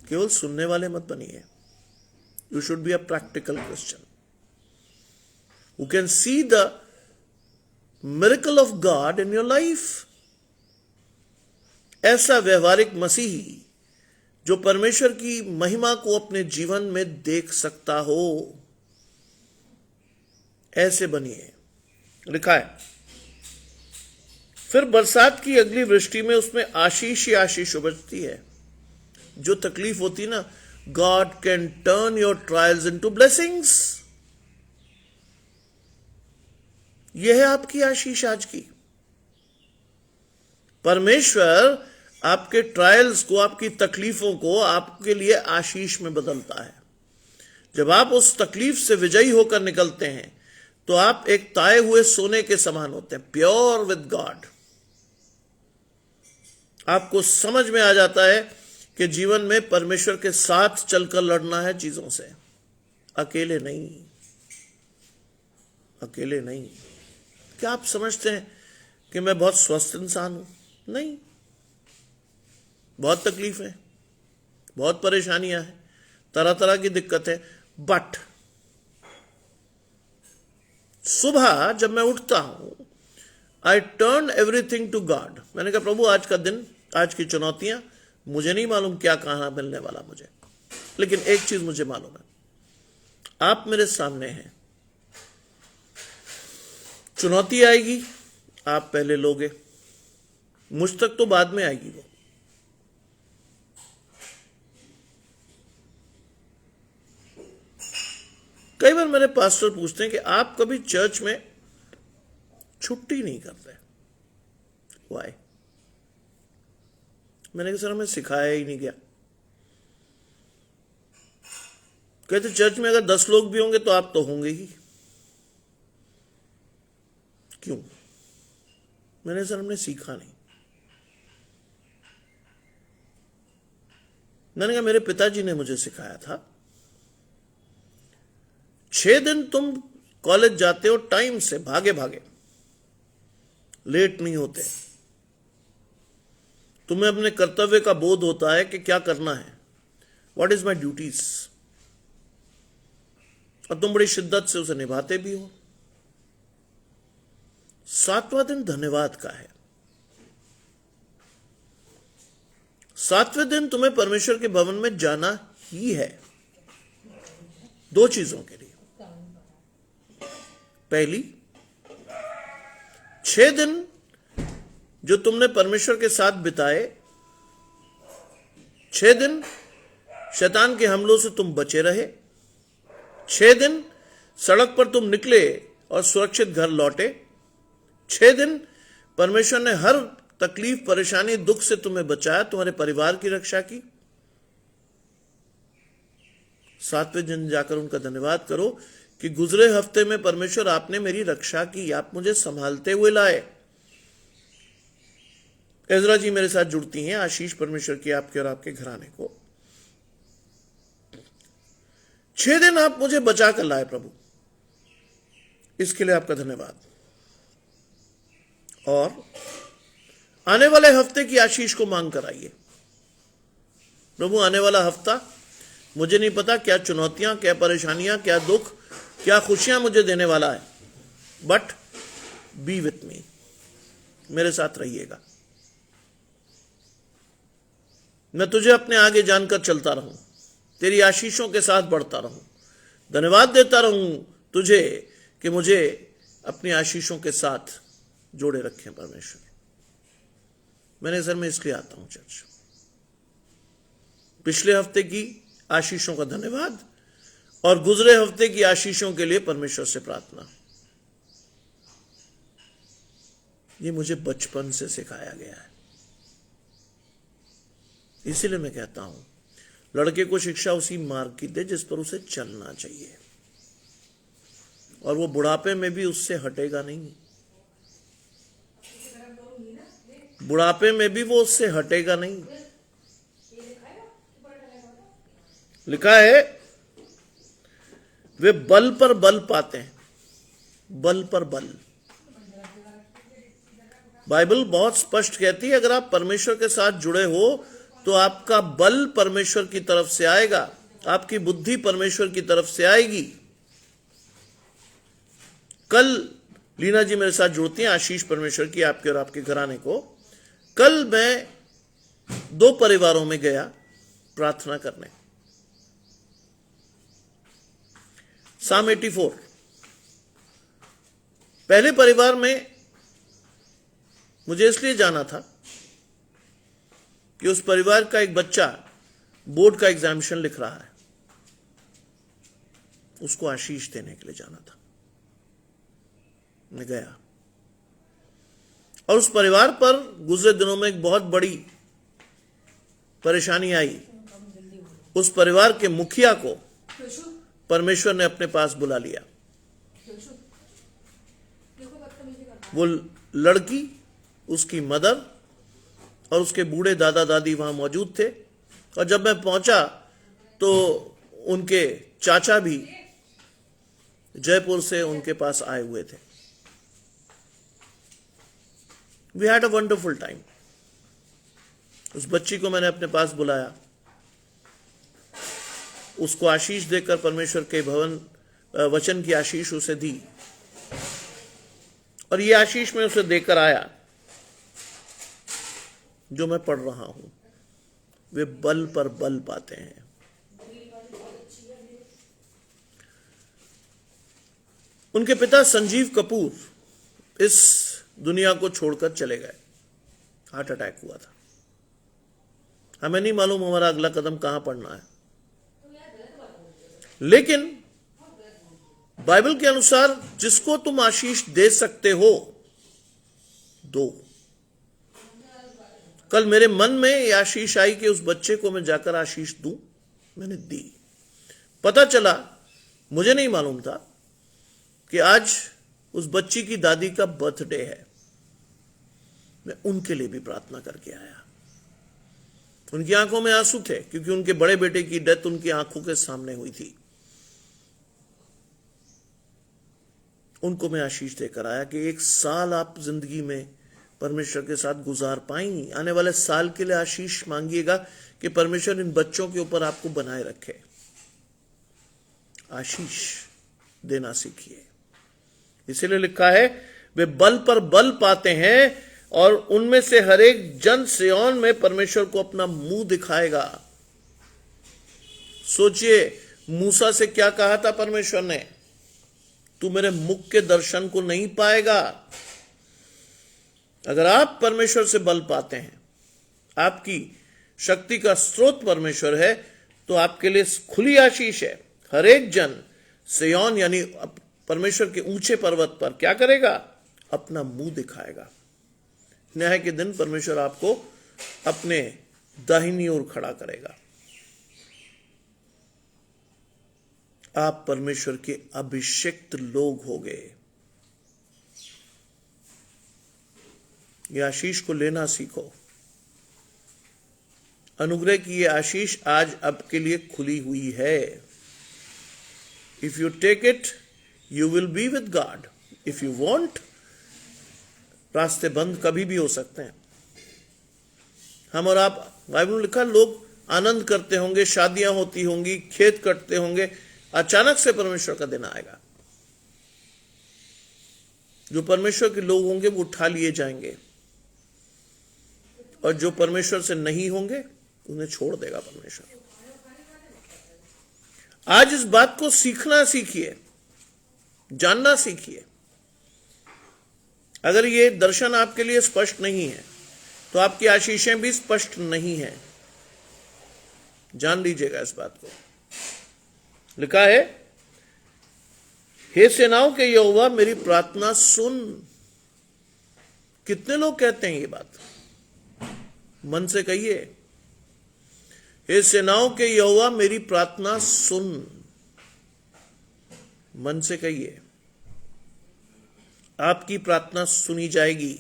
केवल सुनने वाले मत बनिए। You should be a practical Christian who can see the miracle of God in your life. ऐसा व्यवहारिक मसीही जो परमेश्वर की महिमा को अपने जीवन में देख सकता हो, ऐसे बनिए। लिखा है, फिर बरसात की अगली वृष्टि में उसमें आशीष ही आशीष उपजती है। जो तकलीफ होती ना, God can turn your trials into blessings. यह है आपकी आशीष आज की। परमेश्वर आपके ट्रायल्स को, आपकी तकलीफों को आपके लिए आशीष में बदलता है। जब आप उस तकलीफ से विजयी होकर निकलते हैं, तो आप एक ताए हुए सोने के समान होते हैं, प्योर विद गॉड। आपको समझ में आ जाता है कि जीवन में परमेश्वर के साथ चलकर लड़ना है चीजों से, अकेले नहीं, अकेले नहीं। क्या आप समझते हैं कि मैं बहुत स्वस्थ इंसान हूं? नहीं, बहुत तकलीफें, बहुत परेशानियां हैं, तरह तरह की दिक्कतें। बट सुबह जब मैं उठता हूं, I turn everything to God. मैंने कहा प्रभु, आज का दिन, आज की चुनौतियां, मुझे नहीं मालूम क्या कहां मिलने वाला मुझे, लेकिन एक चीज मुझे मालूम है, आप मेरे सामने हैं। चुनौती आएगी, आप पहले लोगे, मुझ तक तो बाद में आएगी वो। कई बार मेरे पास्टर पूछते हैं कि आप कभी चर्च में छुट्टी नहीं करते, व्हाई? मैंने कहा सर, हमें सिखाया ही नहीं गया। कहते चर्च में अगर 10 लोग भी होंगे तो आप तो होंगे ही। क्यों? मैंने सर, हमने सीखा नहीं। मैंने कहा मेरे पिताजी ने मुझे सिखाया था, 6 दिन तुम कॉलेज जाते हो टाइम से, भागे भागे, लेट नहीं होते। तुम्हें अपने कर्तव्य का बोध होता है कि क्या करना है, व्हाट इज माई ड्यूटीज, और तुम बड़ी शिद्दत से उसे निभाते भी हो। 7वां दिन धन्यवाद का है। 7वें दिन तुम्हें परमेश्वर के भवन में जाना ही है, 2 चीजों के लिए। पहली, 6 दिन जो तुमने परमेश्वर के साथ बिताए, 6 दिन शैतान के हमलों से तुम बचे रहे, 6 दिन सड़क पर तुम निकले और सुरक्षित घर लौटे, 6 दिन परमेश्वर ने हर तकलीफ, परेशानी, दुख से तुम्हें बचाया, तुम्हारे परिवार की रक्षा की। 7वें दिन जाकर उनका धन्यवाद करो कि गुजरे हफ्ते में परमेश्वर आपने मेरी रक्षा की, आप मुझे संभालते हुए लाए। एजरा जी मेरे साथ जुड़ती हैं, आशीष परमेश्वर की आपके और आपके घराने को। 6 दिन आप मुझे बचा कर लाए प्रभु, इसके लिए आपका धन्यवाद। और आने वाले हफ्ते की आशीष को मांग कर आइए प्रभु। आने वाला हफ्ता मुझे नहीं पता क्या चुनौतियां, क्या परेशानियां, क्या दुख, क्या खुशियां मुझे देने वाला है, बट बी विथ मी, मेरे साथ रहिएगा। मैं तुझे अपने आगे जानकर चलता रहूं, तेरी आशीषों के साथ बढ़ता रहूं, धन्यवाद देता रहूं तुझे कि मुझे अपनी आशीषों के साथ जोड़े रखें परमेश्वर। मैंने सर में इसलिए आता हूं चर्च। पिछले हफ्ते की आशीषों का धन्यवाद और गुजरे हफ्ते की आशीषों के लिए परमेश्वर से प्रार्थना। ये मुझे बचपन से सिखाया गया है, इसीलिए मैं कहता हूं लड़के को शिक्षा उसी मार्ग की दे जिस पर उसे चलना चाहिए, और वो बुढ़ापे में भी उससे हटेगा नहीं। बुढ़ापे में भी वो उससे हटेगा नहीं। लिखा है वे बल पर बल पाते हैं, बल पर बल। बाइबल बहुत स्पष्ट कहती है अगर आप परमेश्वर के साथ जुड़े हो तो आपका बल परमेश्वर की तरफ से आएगा, आपकी बुद्धि परमेश्वर की तरफ से आएगी। कल लीना जी मेरे साथ जुड़ती हैं, आशीष परमेश्वर की आपके और आपके घराने को। कल मैं 2 परिवारों में गया प्रार्थना करने। साम 84 पहले परिवार में मुझे इसलिए जाना था कि उस परिवार का एक बच्चा बोर्ड का एग्जामिनेशन लिख रहा है, उसको आशीष देने के लिए जाना था। मैं गया और उस परिवार पर गुजरे दिनों में एक बहुत बड़ी परेशानी आई। उस परिवार के मुखिया को परमेश्वर ने अपने पास बुला लिया। वो लड़की, उसकी मदर और उसके बूढ़े दादा दादी वहां मौजूद थे, और जब मैं पहुंचा तो उनके चाचा भी जयपुर से उनके पास आए हुए थे। We had a wonderful time. उस बच्ची को मैंने अपने पास बुलाया, उसको आशीष देकर परमेश्वर के वचन की आशीष उसे दी, और ये आशीष मैं उसे देकर आया जो मैं पढ़ रहा हूं। वे बल पर बल पाते हैं। उनके पिता संजीव कपूर इस दुनिया को छोड़कर चले गए, हार्ट अटैक हुआ था। हमें नहीं मालूम हमारा अगला कदम कहां पड़ना है, लेकिन बाइबल के अनुसार जिसको तुम आशीष दे सकते हो दो। कल मेरे मन में यह आशीष आई कि उस बच्चे को मैं जाकर आशीष दूं। मैंने दी। पता चला, मुझे नहीं मालूम था कि आज उस बच्ची की दादी का बर्थडे है। मैं उनके लिए भी प्रार्थना करके आया। उनकी आंखों में आंसू थे क्योंकि उनके बड़े बेटे की डेथ उनकी आंखों के सामने हुई थी। उनको मैं आशीष देकर आया कि 1 साल आप जिंदगी में परमेश्वर के साथ गुजार पाएंगी। आने वाले साल के लिए आशीष मांगिएगा कि परमेश्वर इन बच्चों के ऊपर आपको बनाए रखे। आशीष देना सीखिए। इसीलिए लिखा है वे बल पर बल पाते हैं, और उनमें से हर एक जन सिय्योन में परमेश्वर को अपना मुंह दिखाएगा। सोचिए, मूसा से क्या कहा था परमेश्वर ने? तू मेरे मुख के दर्शन को नहीं पाएगा। अगर आप परमेश्वर से बल पाते हैं, आपकी शक्ति का स्रोत परमेश्वर है, तो आपके लिए खुली आशीष है। हर एक जन सिय्योन यानी परमेश्वर के ऊंचे पर्वत पर क्या करेगा? अपना मुंह दिखाएगा। न्याय के दिन परमेश्वर आपको अपने दाहिनी ओर खड़ा करेगा। आप परमेश्वर के अभिषिक्त लोग हो गए। यह आशीष को लेना सीखो। अनुग्रह की यह आशीष आज आपके लिए खुली हुई है। If you take it, you will be with God. If you want, रास्ते बंद कभी भी हो सकते हैं। हम और आप, बाइबल में लिखा, लोग आनंद करते होंगे, शादियां होती होंगी, खेत कटते होंगे, अचानक से परमेश्वर का दिन आएगा। जो परमेश्वर के लोग होंगे वो उठा लिए जाएंगे, और जो परमेश्वर से नहीं होंगे उन्हें छोड़ देगा परमेश्वर। आज इस बात को सीखना सीखिए, जानना सीखिए। अगर ये दर्शन आपके लिए स्पष्ट नहीं है तो आपकी आशीषें भी स्पष्ट नहीं है। जान लीजिएगा इस बात को। लिखा है, हे सेनाओं के यहोवा मेरी प्रार्थना सुन। कितने लोग कहते हैं ये बात? मन से कहिए, हे सेनाओं के यहोवा मेरी प्रार्थना सुन। मन से कहिए, आपकी प्रार्थना सुनी जाएगी।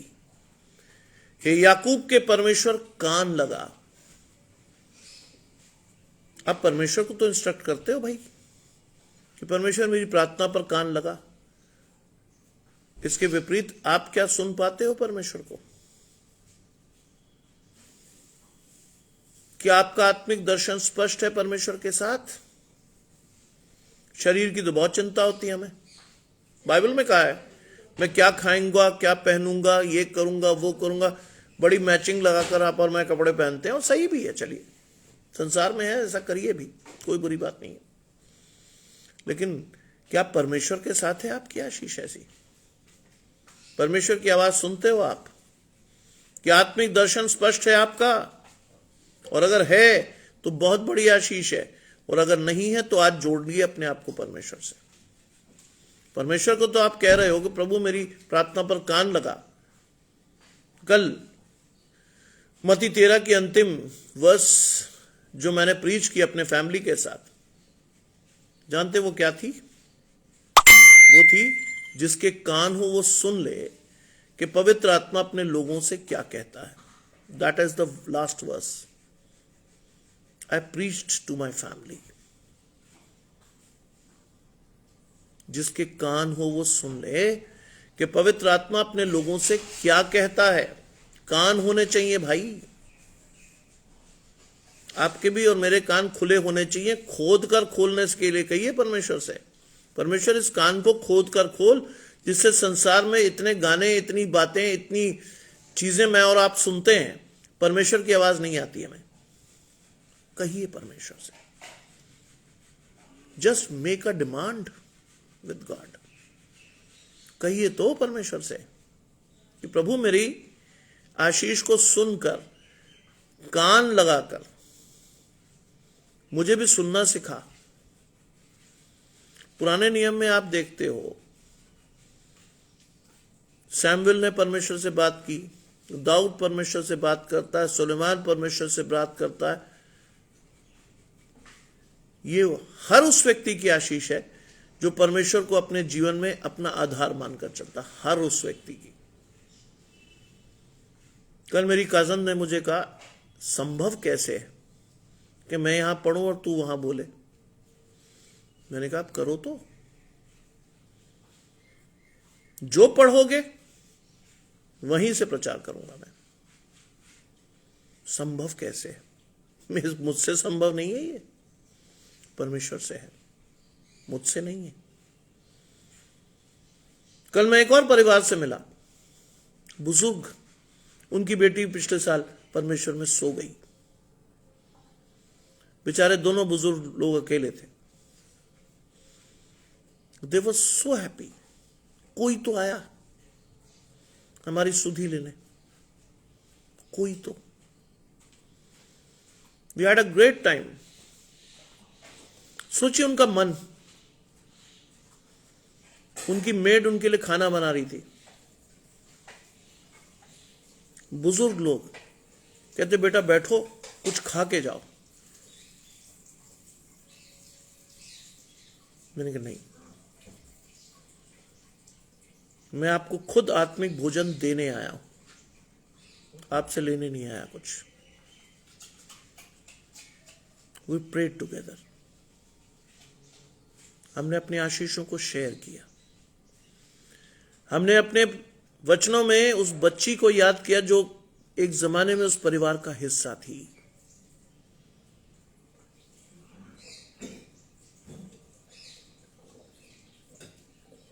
हे याकूब के परमेश्वर, कान लगा। आप परमेश्वर को तो इंस्ट्रक्ट करते हो भाई कि परमेश्वर मेरी प्रार्थना पर कान लगा। इसके विपरीत आप क्या सुन पाते हो परमेश्वर को? क्या आपका आत्मिक दर्शन स्पष्ट है परमेश्वर के साथ? शरीर की तो बहुत चिंता होती है हमें। बाइबल में कहा है, मैं क्या खाऊंगा, क्या पहनूंगा, ये करूंगा, वो करूंगा। बड़ी मैचिंग लगाकर आप और मैं कपड़े पहनते हैं, और सही भी है। चलिए, संसार में है, ऐसा करिए भी, कोई बुरी बात नहीं है। लेकिन क्या परमेश्वर के साथ है आपकी आशीष ऐसी? परमेश्वर की आवाज सुनते हो आप? क्या आत्मिक दर्शन स्पष्ट है आपका? और अगर है तो बहुत बड़ी आशीष है, और अगर नहीं है तो आज जोड़ लिए अपने आप को परमेश्वर से। परमेश्वर को तो आप कह रहे हो कि प्रभु मेरी प्रार्थना पर कान लगा। कल मत्ती 13 की अंतिम वर्स जो मैंने प्रीच की अपने फैमिली के साथ, जानते वो क्या थी? वो थी, जिसके कान हो वो सुन ले कि पवित्र आत्मा अपने लोगों से क्या कहता है। That is the last verse I preached to my family. जिसके कान हो वो सुन ले कि पवित्र आत्मा अपने लोगों से क्या कहता है। कान होने चाहिए भाई, आपके भी और मेरे कान खुले होने चाहिए। खोद कर खोलने के लिए कहिए परमेश्वर से, परमेश्वर इस कान को खोद कर खोल, जिससे संसार में इतने गाने, इतनी बातें, इतनी चीजें मैं और आप सुनते हैं, परमेश्वर की आवाज नहीं आती हमें। कहिए परमेश्वर से, just make a demand with God. कहिए तो परमेश्वर से कि प्रभु मेरी आशीष को सुनकर, कान लगाकर मुझे भी सुनना सिखा। पुराने नियम में आप देखते हो, सैमुएल ने परमेश्वर से बात की, दाऊद परमेश्वर से बात करता है, सुलेमान परमेश्वर से बात करता है। ये हर उस व्यक्ति की आशीष है जो परमेश्वर को अपने जीवन में अपना आधार मानकर चलता। हर उस व्यक्ति की। कल मेरी कजन ने मुझे कहा, संभव कैसे है कि मैं यहां पढ़ूं और तू वहां बोले? मैंने कहा, आप करो तो, जो पढ़ोगे वहीं से प्रचार करूंगा मैं। संभव कैसे है? मुझसे संभव नहीं है, ये परमेश्वर से है, मुझसे नहीं है। कल मैं एक और परिवार से मिला, बुजुर्ग, उनकी बेटी पिछले साल परमेश्वर में सो गई। बेचारे दोनों बुजुर्ग लोग अकेले थे। They were so happy. कोई तो आया हमारी सुधि लेने, कोई तो। We had a great time. सोचिए उनका मन, उनकी मेड उनके लिए खाना बना रही थी। बुजुर्ग लोग कहते, बेटा बैठो, कुछ खा के जाओ। मैंने कहा नहीं, मैं आपको खुद आत्मिक भोजन देने आया हूं, आपसे लेने नहीं आया कुछ। वी प्रेड टुगेदर, हमने अपनी आशीषों को शेयर किया, हमने अपने वचनों में उस बच्ची को याद किया जो एक जमाने में उस परिवार का हिस्सा थी।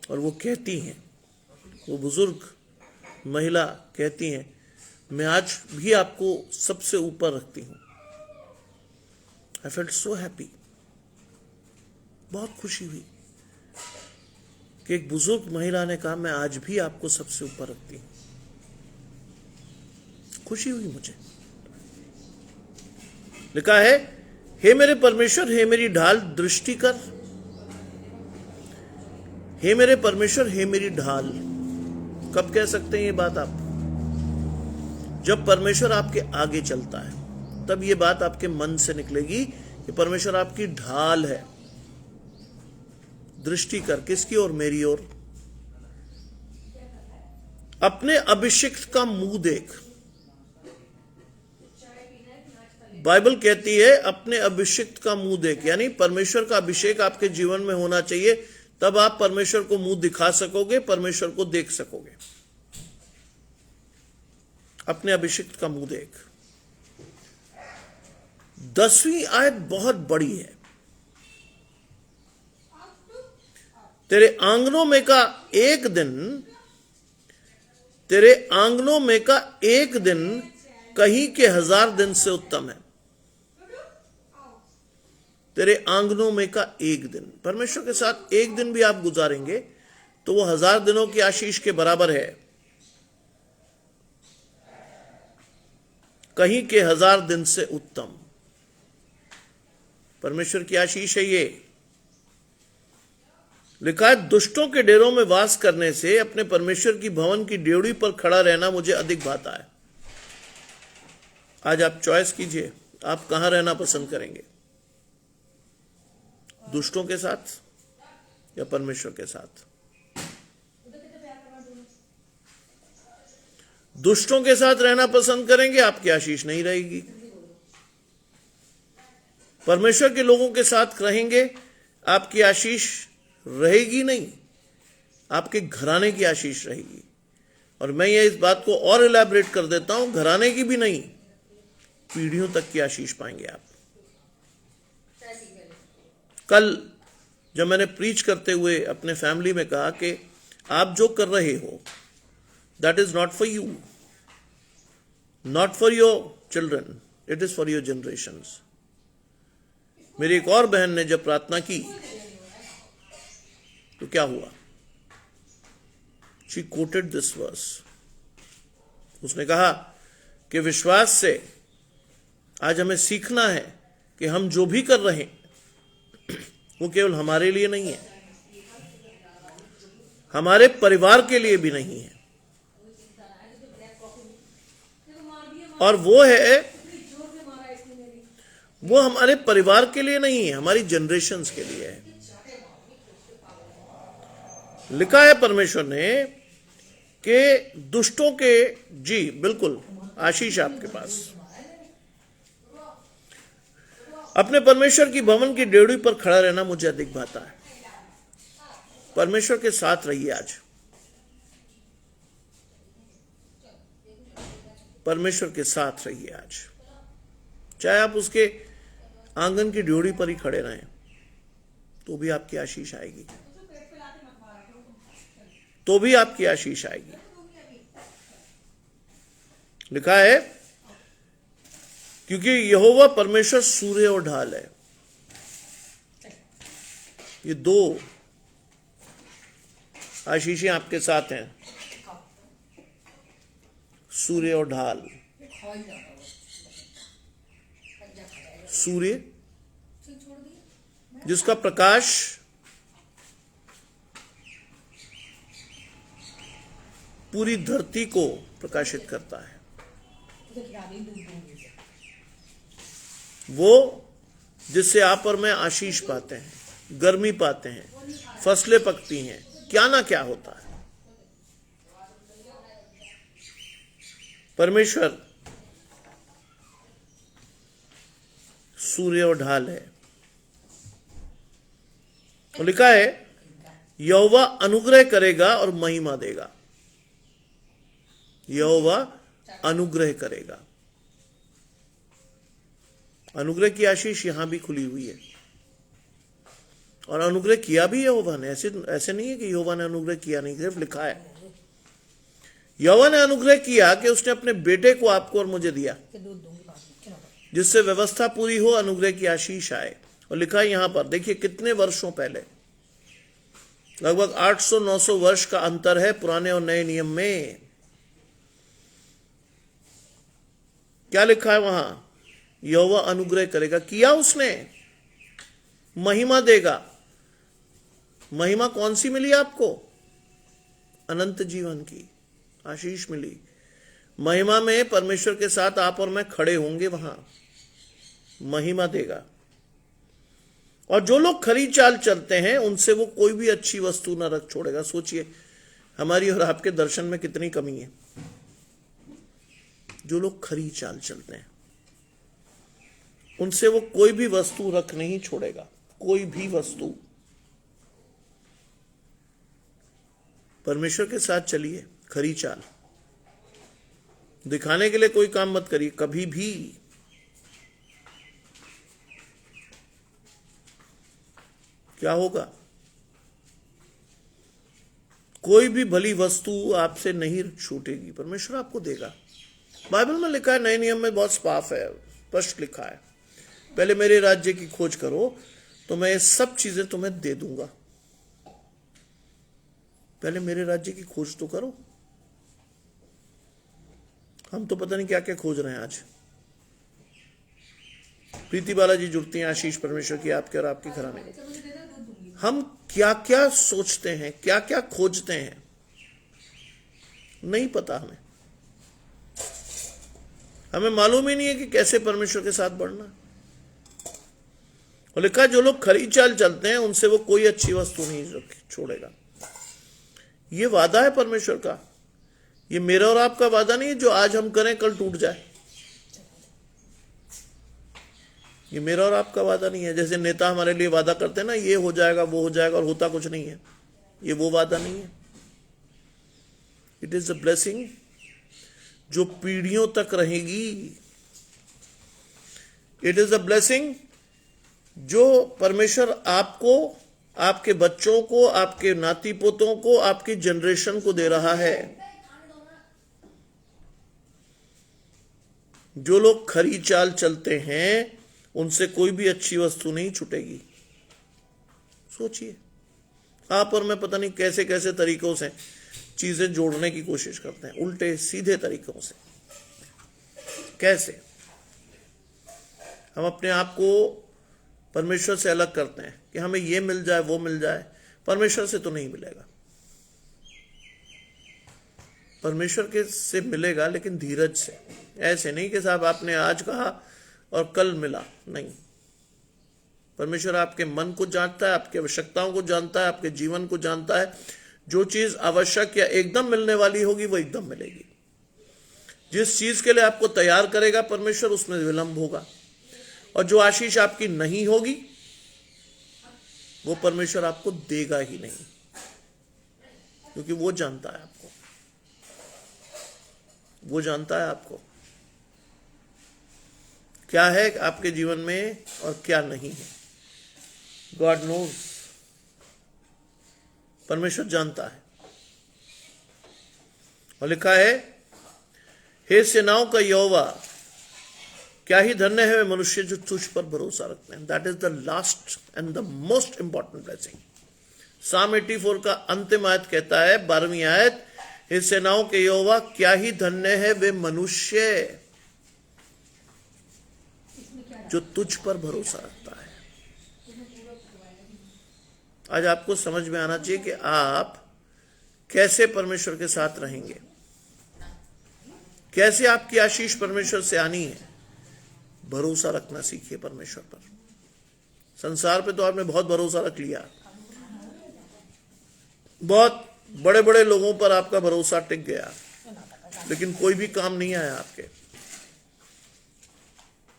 और वो कहती हैं, वो बुजुर्ग महिला कहती हैं, मैं आज भी आपको सबसे ऊपर रखती हूं। आई फेल्ट सो हैप्पी, बहुत खुशी हुई कि एक बुजुर्ग महिला ने कहा मैं आज भी आपको सबसे ऊपर रखती हूं। खुशी हुई मुझे। लिखा है, हे मेरे परमेश्वर, हे मेरी ढाल, दृष्टि कर। हे मेरे परमेश्वर, हे मेरी ढाल। कब कह सकते हैं ये बात आप? जब परमेश्वर आपके आगे चलता है, तब ये बात आपके मन से निकलेगी कि परमेश्वर आपकी ढाल है। दृष्टि कर, किसकी ओर? मेरी ओर। अपने अभिषिक्त का मुंह देख। बाइबल कहती है अपने अभिषिक्त का मुंह देख, यानी परमेश्वर का अभिषेक आपके जीवन में होना चाहिए, तब आप परमेश्वर को मुंह दिखा सकोगे, परमेश्वर को देख सकोगे। अपने अभिषिक्त का मुंह देख। 10वीं आयत बहुत बड़ी है। तेरे आंगनों में का एक दिन, तेरे आंगनों में का एक दिन कहीं के 1000 दिन से उत्तम है। तेरे आंगनों में का एक दिन, परमेश्वर के साथ एक दिन भी आप गुजारेंगे तो वो 1000 दिनों की आशीष के बराबर है। कहीं के 1000 दिन से उत्तम परमेश्वर की आशीष है ये। लिखा है, दुष्टों के डेरों में वास करने से अपने परमेश्वर की भवन की ड्योढ़ी पर खड़ा रहना मुझे अधिक भाता है। आज आप चॉइस कीजिए, आप कहां रहना पसंद करेंगे? दुष्टों के साथ या परमेश्वर के साथ? दुष्टों के साथ रहना पसंद करेंगे, आपकी आशीष नहीं रहेगी। परमेश्वर के लोगों के साथ रहेंगे, आपकी आशीष रहेगी नहीं, आपके घराने की आशीष रहेगी। और मैं ये इस बात को और इलैबोरेट कर देता हूं, घराने की भी नहीं, पीढ़ियों तक की आशीष पाएंगे आप। कल जब मैंने प्रीच करते हुए अपने फैमिली में कहा कि आप जो कर रहे हो, that is not for you, not for your children, it is for your generations. मेरी एक और बहन ने जब प्रार्थना की तो क्या हुआ? She quoted this verse. उसने कहा कि विश्वास से आज हमें सीखना है कि हम जो भी कर रहे हैं वो केवल हमारे लिए नहीं है, हमारे परिवार के लिए भी नहीं है, और वो हमारे परिवार के लिए नहीं है, हमारी जनरेशन्स के लिए है। लिखा है परमेश्वर ने कि दुष्टों के, जी बिल्कुल, आशीष आपके पास। अपने परमेश्वर की भवन की ड्योढ़ी पर खड़ा रहना मुझे अधिक भाता है। परमेश्वर के साथ रहिए आज, परमेश्वर के साथ रहिए आज। चाहे आप उसके आंगन की ड्योढ़ी पर ही खड़े रहें तो भी आपकी आशीष आएगी, तो भी आपकी आशीष आएगी। लिखा है, क्योंकि यहोवा परमेश्वर सूर्य और ढाल है। ये दो आशीषें आपके साथ हैं, सूर्य और ढाल। सूर्य जिसका प्रकाश पूरी धरती को प्रकाशित करता है, वो जिससे आप और मैं आशीष पाते हैं। गर्मी पाते हैं, फसलें पकती हैं, क्या ना क्या होता है। परमेश्वर सूर्य और ढाल है। तो लिखा है यहोवा अनुग्रह करेगा और महिमा देगा। यहोवा अनुग्रह करेगा। अनुग्रह की आशीष यहां भी खुली हुई है, और अनुग्रह किया भी यहोवा ने। ऐसे नहीं है कि यहोवा ने अनुग्रह किया नहीं, सिर्फ लिखा है यहोवा ने अनुग्रह किया कि उसने अपने बेटे को आपको और मुझे दिया, जिससे व्यवस्था पूरी हो, अनुग्रह की आशीष आए। और लिखा है यहां पर, देखिए कितने वर्षों पहले, लगभग 800-900 वर्ष का अंतर है पुराने और नए नियम में। क्या लिखा है वहां? यहोवा अनुग्रह करेगा, किया उसने, महिमा देगा। महिमा कौन सी मिली आपको? अनंत जीवन की आशीष मिली। महिमा में परमेश्वर के साथ आप और मैं खड़े होंगे, वहां महिमा देगा। और जो लोग खरी चाल चलते हैं उनसे वो कोई भी अच्छी वस्तु न रख छोड़ेगा। सोचिए हमारी और आपके दर्शन में कितनी कमी है। जो लोग खरी चाल चलते हैं उनसे वो कोई भी वस्तु रख नहीं छोड़ेगा, कोई भी वस्तु। परमेश्वर के साथ चलिए, खरी चाल दिखाने के लिए कोई काम मत करिए कभी भी। क्या होगा? कोई भी भली वस्तु आपसे नहीं छूटेगी, परमेश्वर आपको देगा। बाइबल में लिखा है, नए नियम में बहुत साफ है, स्पष्ट लिखा है, पहले मेरे राज्य की खोज करो तो मैं ये सब चीजें तुम्हें दे दूंगा। पहले मेरे राज्य की खोज तो करो। हम तो पता नहीं क्या क्या खोज रहे हैं आज। प्रीति बालाजी जुड़ती हैं, आशीष परमेश्वर की आपके और आपके घराने में। हम क्या क्या सोचते हैं, क्या क्या खोजते हैं, नहीं पता हमें। हमें मालूम ही नहीं है कि कैसे परमेश्वर के साथ बढ़ना। और लिखा, जो लोग खरी चाल चलते हैं उनसे वो कोई अच्छी वस्तु नहीं छोड़ेगा। ये वादा है परमेश्वर का, ये मेरा और आपका वादा नहीं है जो आज हम करें कल टूट जाए। ये मेरा और आपका वादा नहीं है। जैसे नेता हमारे लिए वादा करते हैं ना, ये हो जाएगा वो हो जाएगा, और होता कुछ नहीं है। ये वो वादा नहीं है। इट इज अ ब्लेसिंग जो पीढ़ियों तक रहेगी। इट इज अ ब्लेसिंग जो परमेश्वर आपको, आपके बच्चों को, आपके नाती पोतों को, आपकी जनरेशन को दे रहा है। जो लोग खरी चाल चलते हैं उनसे कोई भी अच्छी वस्तु नहीं छूटेगी। सोचिए, आप और मैं पता नहीं कैसे कैसे तरीकों से चीजें जोड़ने की कोशिश करते हैं, उल्टे सीधे तरीकों से। कैसे हम अपने आप को परमेश्वर से अलग करते हैं कि हमें ये मिल जाए वो मिल जाए। परमेश्वर से तो नहीं मिलेगा। परमेश्वर के से मिलेगा लेकिन धीरज से। ऐसे नहीं कि साहब आपने आज कहा और कल मिला, नहीं। परमेश्वर आपके मन को जानता है, आपकी आवश्यकताओं को जानता है, आपके जीवन को जानता है। जो चीज आवश्यक या एकदम मिलने वाली होगी वो एकदम मिलेगी। जिस चीज के लिए आपको तैयार करेगा परमेश्वर, उसमें विलंब होगा। और जो आशीष आपकी नहीं होगी वो परमेश्वर आपको देगा ही नहीं, क्योंकि वो जानता है आपको, वो जानता है आपको क्या है आपके जीवन में और क्या नहीं है। गॉड नोज, परमेश्वर जानता है। और लिखा है, हे सेनाओं का यहोवा, क्या ही धन्य है वे मनुष्य जो तुझ पर भरोसा रखते हैं। That is the last and the most important blessing. साम 84 का अंतिम आयत कहता है, 12वीं आयत, हे सेनाओं के यहोवा, क्या ही धन्य है वे मनुष्य जो तुझ पर भरोसा रखता है। आज आपको समझ में आना चाहिए कि आप कैसे परमेश्वर के साथ रहेंगे, कैसे आपकी आशीष परमेश्वर से आनी है। भरोसा रखना सीखिए परमेश्वर पर। संसार पे तो आपने बहुत भरोसा रख लिया, बहुत बड़े बड़े लोगों पर आपका भरोसा टिक गया, लेकिन कोई भी काम नहीं आया आपके।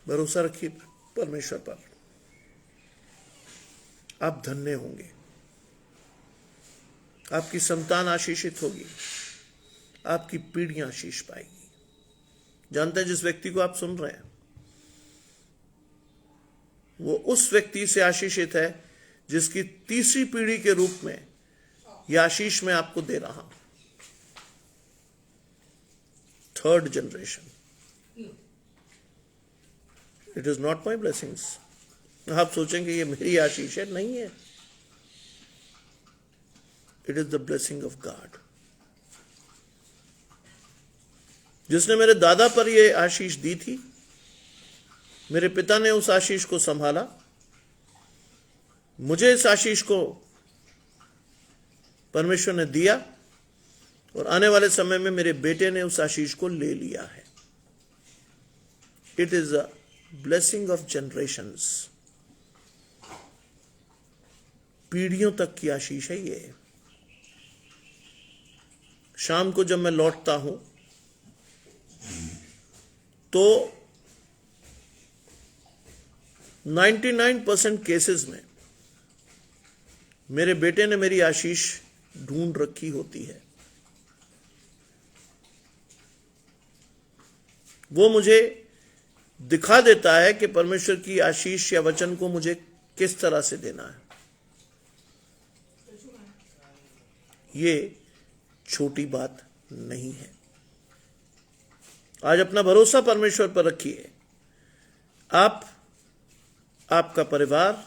भरोसा रखिए परमेश्वर पर, आप धन्य होंगे, आपकी संतान आशीषित होगी, आपकी पीढ़ियां आशीष पाएगी। जानते हैं, जिस व्यक्ति को आप सुन रहे हैं वो उस व्यक्ति से आशीषित है जिसकी तीसरी पीढ़ी के रूप में यह आशीष मैं आपको दे रहा हूं। Third generation. It is not my blessings. आप सोचेंगे ये मेरी आशीष है, नहीं है। It is the blessing of God. जिसने मेरे दादा पर यह आशीष दी थी, मेरे पिता ने उस आशीष को संभाला, मुझे इस आशीष को परमेश्वर ने दिया, और आने वाले समय में मेरे बेटे ने उस आशीष को ले लिया है। It is a blessing of generations. पीढ़ियों तक की आशीष है ये। शाम को जब मैं लौटता हूं तो 99% केसेस में मेरे बेटे ने मेरी आशीष ढूंढ रखी होती है। वो मुझे दिखा देता है कि परमेश्वर की आशीष या वचन को मुझे किस तरह से देना है। ये छोटी बात नहीं है। आज अपना भरोसा परमेश्वर पर रखिए। आप, आपका परिवार,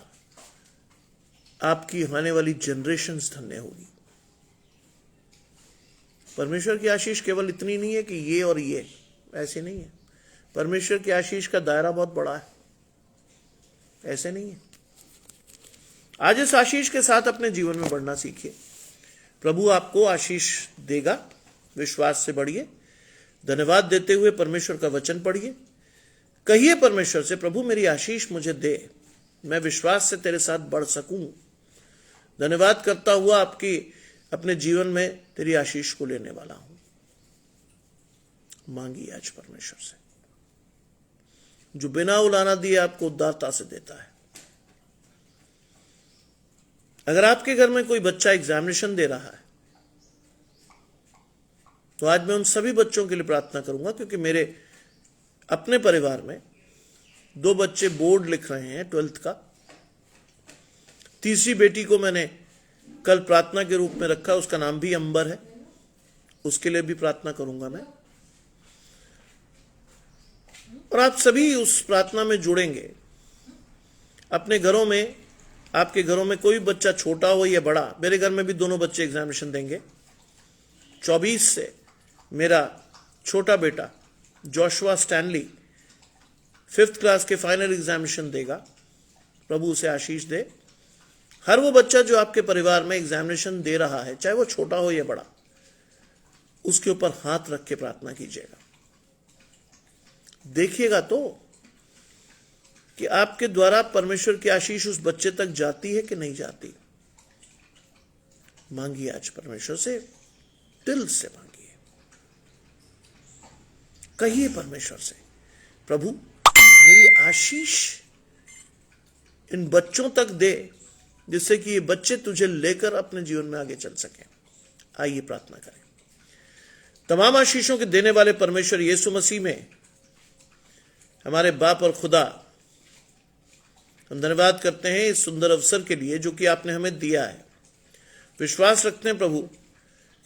आपकी आने वाली जनरेशन्स धन्य होगी। परमेश्वर की आशीष केवल इतनी नहीं है कि ये और ये, ऐसे नहीं है। परमेश्वर की आशीष का दायरा बहुत बड़ा है, ऐसे नहीं है। आज इस आशीष के साथ अपने जीवन में बढ़ना सीखिए। प्रभु आपको आशीष देगा। विश्वास से बढ़िए। धन्यवाद देते हुए परमेश्वर का वचन पढ़िए। कहिए परमेश्वर से, प्रभु मेरी आशीष मुझे दे, मैं विश्वास से तेरे साथ बढ़ सकूं। धन्यवाद करता हुआ आपकी अपने जीवन में तेरी आशीष को लेने वाला हूं। मांगिए आज परमेश्वर से, जो बिना उलाना दिए आपको उदारता से देता है। अगर आपके घर में कोई बच्चा एग्जामिनेशन दे रहा है तो आज मैं उन सभी बच्चों के लिए प्रार्थना करूंगा, क्योंकि मेरे अपने परिवार में 2 बच्चे बोर्ड लिख रहे हैं 12th का। तीसरी बेटी को मैंने कल प्रार्थना के रूप में रखा, उसका नाम भी अंबर है, उसके लिए भी प्रार्थना करूंगा मैं। और आप सभी उस प्रार्थना में जुड़ेंगे। अपने घरों में, आपके घरों में कोई बच्चा छोटा हो या बड़ा, मेरे घर में भी दोनों बच्चे एग्जामिनेशन देंगे। 24 से मेरा छोटा बेटा जोशुआ स्टैनली 5th क्लास के फाइनल एग्जामिनेशन देगा। प्रभु उसे आशीष दे। हर वो बच्चा जो आपके परिवार में एग्जामिनेशन दे रहा है, चाहे वो छोटा हो या बड़ा, उसके ऊपर हाथ रख के प्रार्थना कीजिएगा। देखिएगा तो कि आपके द्वारा परमेश्वर की आशीष उस बच्चे तक जाती है कि नहीं जाती। मांगिए आज परमेश्वर से, दिल से मांगिए। कहिए परमेश्वर से, प्रभु मेरी आशीष इन बच्चों तक दे, जिससे कि ये बच्चे तुझे लेकर अपने जीवन में आगे चल सकें। आइए प्रार्थना करें। तमाम आशीषों के देने वाले परमेश्वर यीशु मसीह में हमारे बाप और खुदा, हम धन्यवाद करते हैं इस सुंदर अवसर के लिए जो कि आपने हमें दिया है। विश्वास रखते हैं प्रभु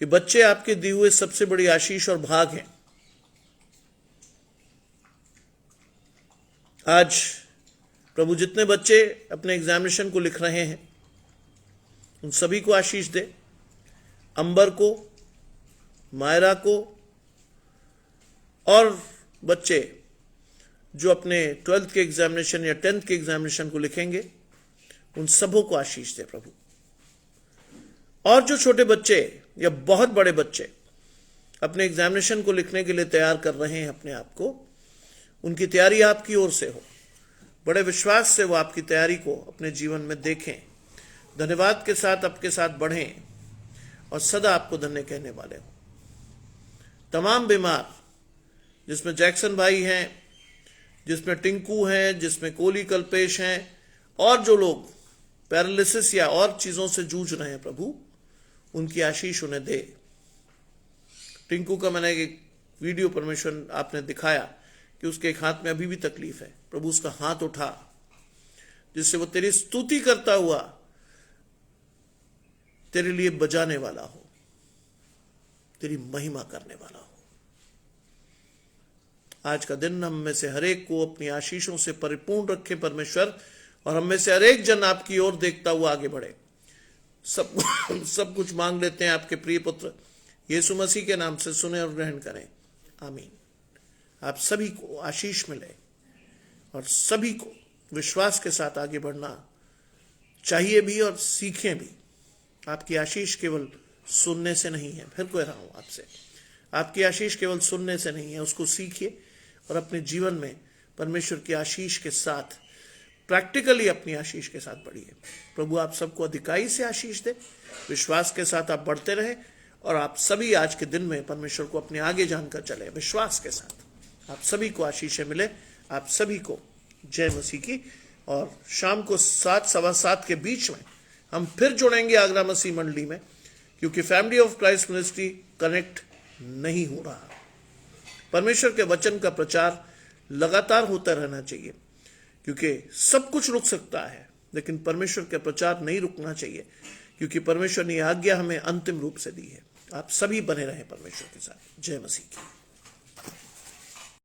कि बच्चे आपके दिए हुए सबसे बड़ी आशीष और भाग हैं। आज प्रभु जितने बच्चे अपने एग्जामिनेशन को लिख रहे हैं, उन सभी को आशीष दे। अंबर को, मायरा को, और बच्चे जो अपने 12th के एग्जामिनेशन या 10th के एग्जामिनेशन को लिखेंगे, उन सबों को आशीष दे प्रभु। और जो छोटे बच्चे या बहुत बड़े बच्चे अपने एग्जामिनेशन को लिखने के लिए तैयार कर रहे हैं अपने आप को, उनकी तैयारी आपकी ओर से हो। बड़े विश्वास से वो आपकी तैयारी को अपने जीवन में देखें, धन्यवाद के साथ आपके साथ बढ़ें और सदा आपको धन्य कहने वाले हो। तमाम बीमार, जिसमें जैक्सन भाई हैं, जिसमें टिंकू हैं, जिसमें कोली कल्पेश हैं, और जो लोग पैरालिसिस या और चीजों से जूझ रहे हैं, प्रभु उनकी आशीष उन्हें दे। टिंकू का मैंने एक वीडियो परमेश्वर आपने दिखाया कि उसके एक हाथ में अभी भी तकलीफ है। प्रभु उसका हाथ उठा जिससे वो तेरी स्तुति करता हुआ तेरे लिए बजाने वाला हो, तेरी महिमा करने वाला हो। आज का दिन हम में से हरेक को अपनी आशीषों से परिपूर्ण रखे परमेश्वर, और हम में से हरेक जन आपकी ओर देखता हुआ आगे बढ़े। सब कुछ मांग लेते हैं आपके प्रिय पुत्र यीशु मसीह के नाम से, सुने और ग्रहण करें, आमीन। आप सभी को आशीष मिले और सभी को विश्वास के साथ आगे बढ़ना चाहिए भी और सीखें भी। आपकी आशीष केवल सुनने से नहीं है, फिर कह रहा हूं आपसे, आपकी आशीष केवल सुनने से नहीं है, उसको सीखिए और अपने जीवन में परमेश्वर की आशीष के साथ प्रैक्टिकली अपनी आशीष के साथ बढ़िए। प्रभु आप सबको अधिकाई से आशीष दे, विश्वास के साथ आप बढ़ते रहे और आप सभी आज के दिन में परमेश्वर को अपने आगे जानकर चले विश्वास के साथ। आप सभी को आशीषें मिले, आप सभी को जय मसीह की। और शाम को 7, 7:15 के बीच में हम फिर जुड़ेंगे आगरा मसीह मंडली में, क्योंकि family of Christ ministry connect नहीं हो रहा। परमेश्वर के वचन का प्रचार लगातार होता रहना चाहिए, क्योंकि सब कुछ रुक सकता है लेकिन परमेश्वर का प्रचार नहीं रुकना चाहिए, क्योंकि परमेश्वर ने आज्ञा हमें अंतिम रूप से दी है। आप सभी बने रहें परमेश्वर के साथ। जय मसीह की।